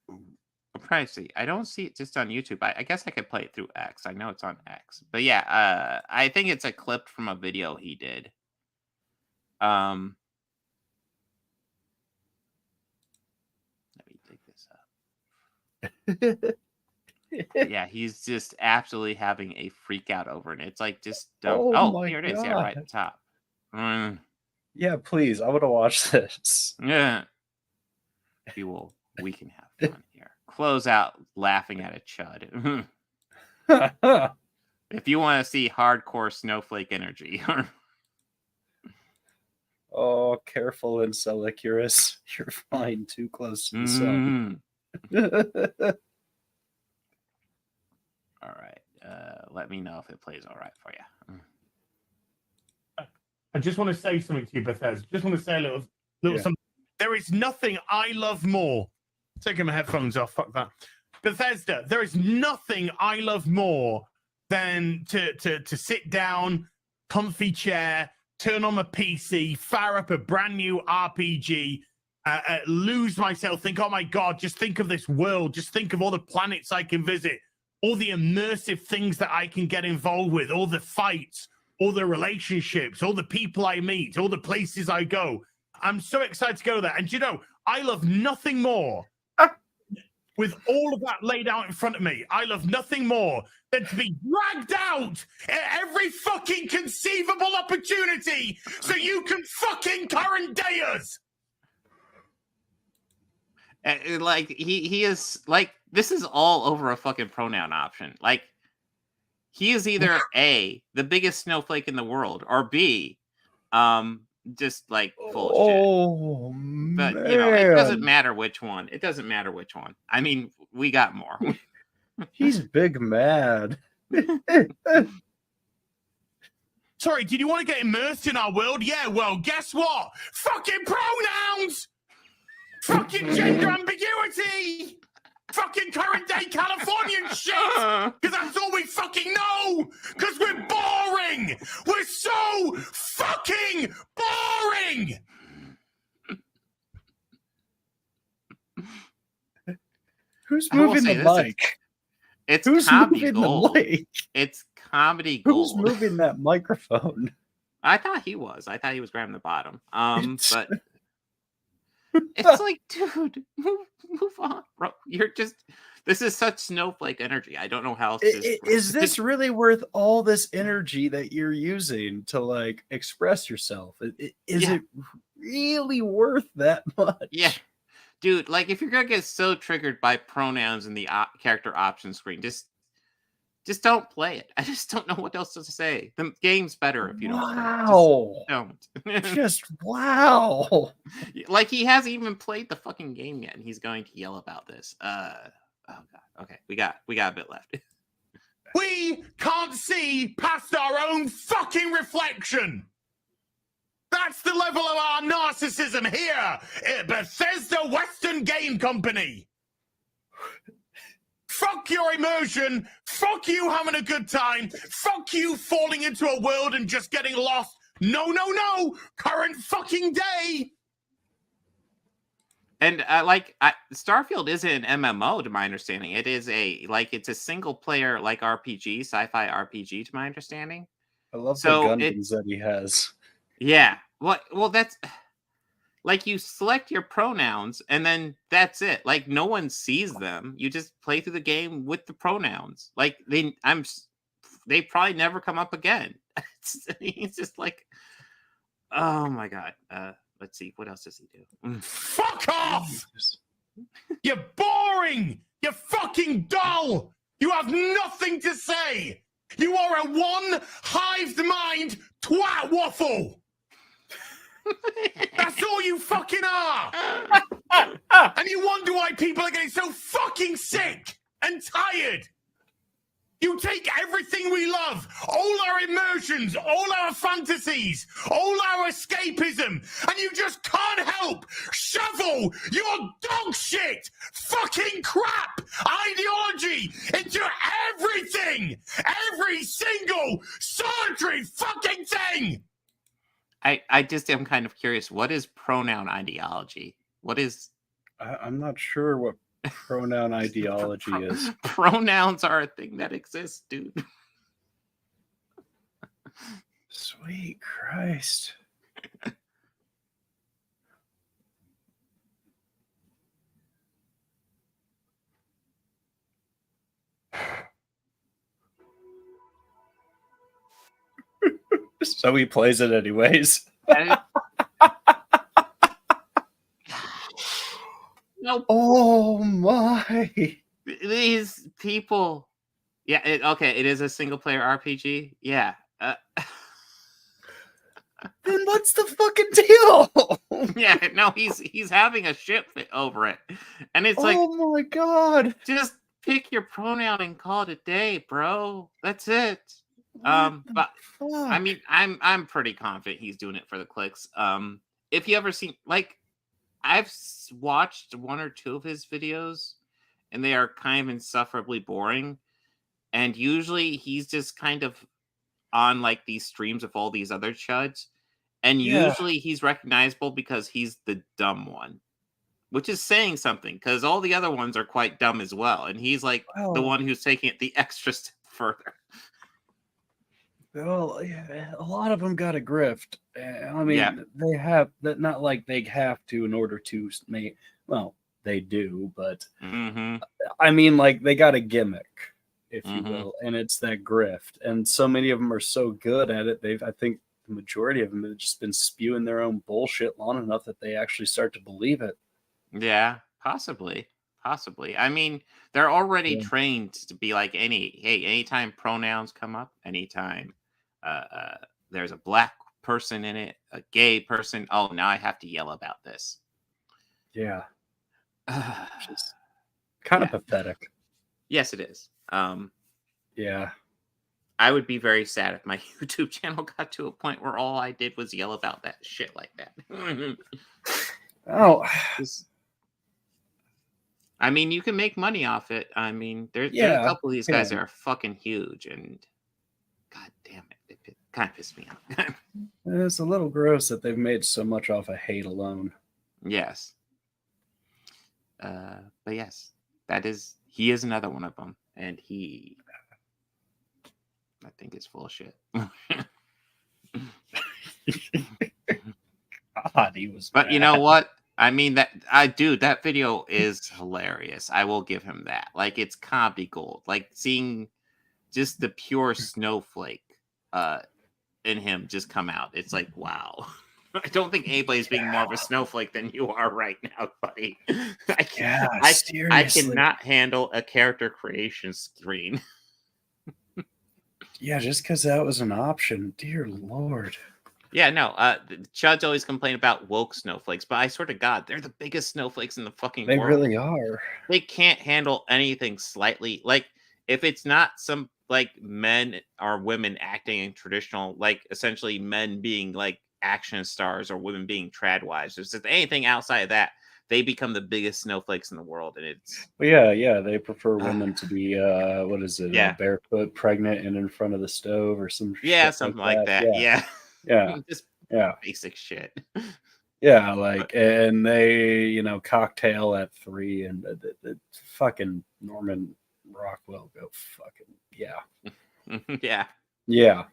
Speaker 2: I'm trying to see. I don't see it just on YouTube. I guess I could play it through X. I know it's on X, but yeah, I think it's a clip from a video he did. Let me dig this up. Yeah, he's just absolutely having a freak out over it. It's like, just don't. Oh, here it is. Yeah, right at the top.
Speaker 1: Yeah, please. I want to watch this.
Speaker 2: Yeah. We can have fun here. Close out laughing at a chud. If you want to see hardcore snowflake energy.
Speaker 1: Oh, careful, Incelicurus. You're flying too close to the sun.
Speaker 2: All right. Let me know if it plays all right for you.
Speaker 5: I just want to say something to you, Bethesda. Just want to say a little something. There is nothing I love more. Taking my headphones off. Fuck that. Bethesda, there is nothing I love more than to sit down, comfy chair, turn on my PC, fire up a brand new RPG, lose myself, think, oh my God, just think of this world. Just think of all the planets I can visit, all the immersive things that I can get involved with, all the fights, all the relationships, all the people I meet, all the places I go. I'm so excited to go there. And you know, I love nothing more. With all of that laid out in front of me, I love nothing more than to be dragged out at every fucking conceivable opportunity so you can fucking current day us.
Speaker 2: Like he is like, this is all over a fucking pronoun option. Like, he is either A, the biggest snowflake in the world, or B, just like full of shit.
Speaker 1: Oh,
Speaker 2: But
Speaker 1: man.
Speaker 2: you know, it doesn't matter which one. It doesn't matter which one. I mean, we got more.
Speaker 1: He's big mad.
Speaker 5: Sorry, did you want to get immersed in our world? Yeah, well, guess what? Fucking pronouns! Fucking gender ambiguity! Fucking current day Californian shit! Because that's all we fucking know! Because we're boring! We're so fucking boring!
Speaker 1: Who's
Speaker 2: I will
Speaker 1: moving
Speaker 2: say
Speaker 1: the
Speaker 2: this,
Speaker 1: mic?
Speaker 2: It's
Speaker 1: Who's
Speaker 2: comedy
Speaker 1: moving
Speaker 2: gold.
Speaker 1: the mic?
Speaker 2: It's comedy
Speaker 1: Who's
Speaker 2: gold.
Speaker 1: moving that microphone?
Speaker 2: I thought he was. I thought he was grabbing the bottom. But it's like, dude, move on, bro. You're just. This is such snowflake energy. I don't know how else to.
Speaker 1: Is this really worth all this energy that you're using to like express yourself? Is it really worth that much?
Speaker 2: Yeah, dude. Like, if you're gonna get so triggered by pronouns in the character option screen, just don't play it. I just don't know what else to say. The game's better if you don't play it. Just don't.
Speaker 1: Just wow.
Speaker 2: Like, he hasn't even played the fucking game yet, and he's going to yell about this. Oh god. Okay, we got a bit left.
Speaker 5: We can't see past our own fucking reflection. That's the level of our narcissism here at Bethesda Western Game Company. Fuck your immersion. Fuck you having a good time. Fuck you falling into a world and just getting lost. No. Current fucking day.
Speaker 2: And Starfield isn't an MMO, to my understanding. It is it's a single player like RPG, sci-fi RPG, to my understanding.
Speaker 1: I love
Speaker 2: So
Speaker 1: the Gundams that he has.
Speaker 2: Yeah. Well, that's like, you select your pronouns and then that's it. Like, no one sees them. You just play through the game with the pronouns. Like, they probably never come up again. It's just like, oh my god. Let's see, what else does he do?
Speaker 5: Fuck off! You're boring! You're fucking dull! You have nothing to say! You are a one-hived mind twat waffle! That's all you fucking are! And you wonder why people are getting so fucking sick and tired! You take everything we love, all our immersions, all our fantasies, all our escapism, and you just can't help shovel your dog shit, fucking crap ideology into everything, every single solitary fucking thing.
Speaker 2: I just am kind of curious. What is pronoun ideology? What is?
Speaker 1: I'm not sure what pronoun ideology is.
Speaker 2: Pronouns are a thing that exists, dude.
Speaker 1: Sweet Christ. So he plays it anyways.
Speaker 2: No.
Speaker 1: Oh my.
Speaker 2: These people. Yeah, it is a single player RPG. Yeah.
Speaker 1: Then what's the fucking deal?
Speaker 2: Yeah, no, he's having a shit fit over it. And it's like,
Speaker 1: oh my god.
Speaker 2: just pick your pronoun and call it a day, bro. That's it. But
Speaker 1: fuck?
Speaker 2: I mean, I'm pretty confident he's doing it for the clicks. If you ever seen, like, I've watched one or two of his videos, and they are kind of insufferably boring. And usually he's just kind of on like these streams of all these other chuds, and usually he's recognizable because he's the dumb one, which is saying something, because all the other ones are quite dumb as well, and he's like the one who's taking it the extra step further.
Speaker 1: Well, yeah, a lot of them got a grift. I mean,
Speaker 2: Yeah.
Speaker 1: they have that. Not like they have to in order to make. Well, they do, but
Speaker 2: Mm-hmm.
Speaker 1: I mean, like they got a gimmick, if you
Speaker 2: Mhm.
Speaker 1: will, and it's that grift. And so many of them are so good at it. I think, the majority of them have just been spewing their own bullshit long enough that they actually start to believe it.
Speaker 2: Yeah, possibly. Possibly. I mean, they're already
Speaker 1: Yeah.
Speaker 2: trained to be like anytime pronouns come up, anytime there's a black person in it, a gay person, oh, now I have to yell about this.
Speaker 1: Yeah, just kind of
Speaker 2: Yeah.
Speaker 1: pathetic.
Speaker 2: Yes, it is.
Speaker 1: Yeah.
Speaker 2: I would be very sad if my YouTube channel got to a point where all I did was yell about that shit like that.
Speaker 1: Oh,
Speaker 2: Just- I mean, you can make money off it. I mean, there's a
Speaker 1: yeah.
Speaker 2: couple of these guys
Speaker 1: yeah.
Speaker 2: that are fucking huge, and god damn it kind of pissed me off.
Speaker 1: It's a little gross that they've made so much off of hate alone.
Speaker 2: Yes. But yes, he is another one of them, and I think is full of shit.
Speaker 1: God, he was.
Speaker 2: But you know what? I mean, that video is hilarious. I will give him that. Like, it's comedy gold. Like, seeing just the pure snowflake in him just come out. It's like, wow. I don't think anybody's being more of a snowflake than you are right now, buddy. I
Speaker 1: seriously.
Speaker 2: cannot handle a character creation screen.
Speaker 1: Yeah, just because that was an option, dear Lord.
Speaker 2: Yeah, no. Chuds always complain about woke snowflakes, but I swear to God, they're the biggest snowflakes in the fucking
Speaker 1: They
Speaker 2: world.
Speaker 1: really are.
Speaker 2: They can't handle anything slightly like if it's not some like men or women acting in traditional, like essentially men being like action stars or women being trad wives. If it's anything outside of that, they become the biggest snowflakes in the world, and it's
Speaker 1: Well, yeah, they prefer women to be what is it?
Speaker 2: Yeah.
Speaker 1: Barefoot, pregnant, and in front of the stove, or some
Speaker 2: yeah,
Speaker 1: shit
Speaker 2: something like that.
Speaker 1: Yeah,
Speaker 2: Yeah,
Speaker 1: yeah,
Speaker 2: just
Speaker 1: yeah,
Speaker 2: basic shit.
Speaker 1: yeah. Like, and they, cocktail at 3, and the fucking Norman Rockwell go fucking
Speaker 2: Yeah.
Speaker 1: yeah.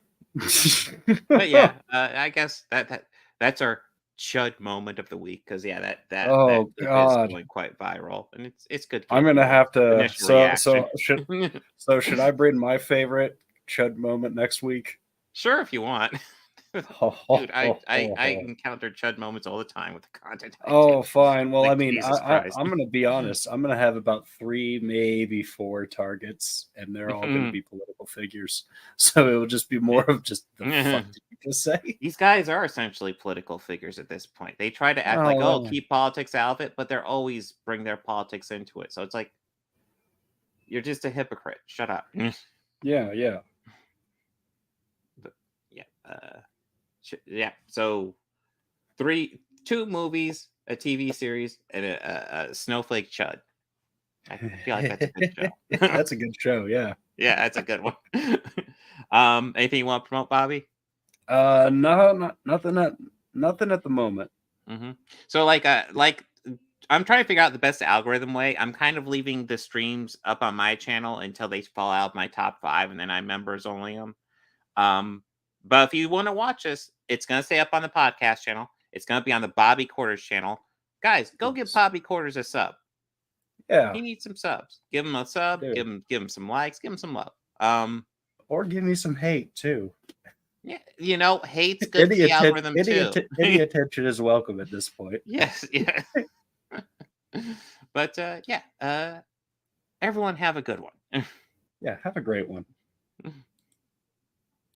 Speaker 2: But yeah, I guess that's our chud moment of the week because that
Speaker 1: Oh,
Speaker 2: clip
Speaker 1: God.
Speaker 2: is going quite viral, and it's good.
Speaker 1: I'm gonna have to.
Speaker 2: Initial
Speaker 1: So
Speaker 2: reaction.
Speaker 1: should I bring my favorite chud moment next week?
Speaker 2: Sure, if you want. Dude, I encounter chud moments all the time with the content. I
Speaker 1: Oh,
Speaker 2: do.
Speaker 1: fine. Well,
Speaker 2: Like,
Speaker 1: I mean,
Speaker 2: Jesus Christ.
Speaker 1: I'm gonna be honest. I'm gonna have about 3, maybe 4 targets, and they're all gonna be political figures. So it will just be more of just the fuck did you just say?
Speaker 2: These guys are essentially political figures at this point. They try to act like,
Speaker 1: Oh,
Speaker 2: keep politics out of it, but they're always bring their politics into it. So it's like, you're just a hypocrite. Shut up.
Speaker 1: yeah, yeah.
Speaker 2: But yeah, yeah. So 2 movies, a TV series, and a snowflake chud. I feel like that's a good show.
Speaker 1: That's a good show. Yeah.
Speaker 2: Yeah, that's a good one. Anything you want to promote, Bobby?
Speaker 1: No, nothing at the moment.
Speaker 2: Mm-hmm. So like I'm trying to figure out the best algorithm way. I'm kind of leaving the streams up on my channel until they fall out of my top 5, and then I members only them. But if you want to watch this, it's gonna stay up on the podcast channel. It's gonna be on the Bobby Quarters channel. Guys, go give Bobby Quarters a sub.
Speaker 1: Yeah.
Speaker 2: He needs some subs. Give him a sub.
Speaker 1: Dude.
Speaker 2: Give him some likes. Give him some love.
Speaker 1: Or give me some hate too.
Speaker 2: Yeah, hate's good for the algorithm too.
Speaker 1: Any attention is welcome at this point.
Speaker 2: Yes, yeah. But everyone have a good one.
Speaker 1: Yeah, have a great one.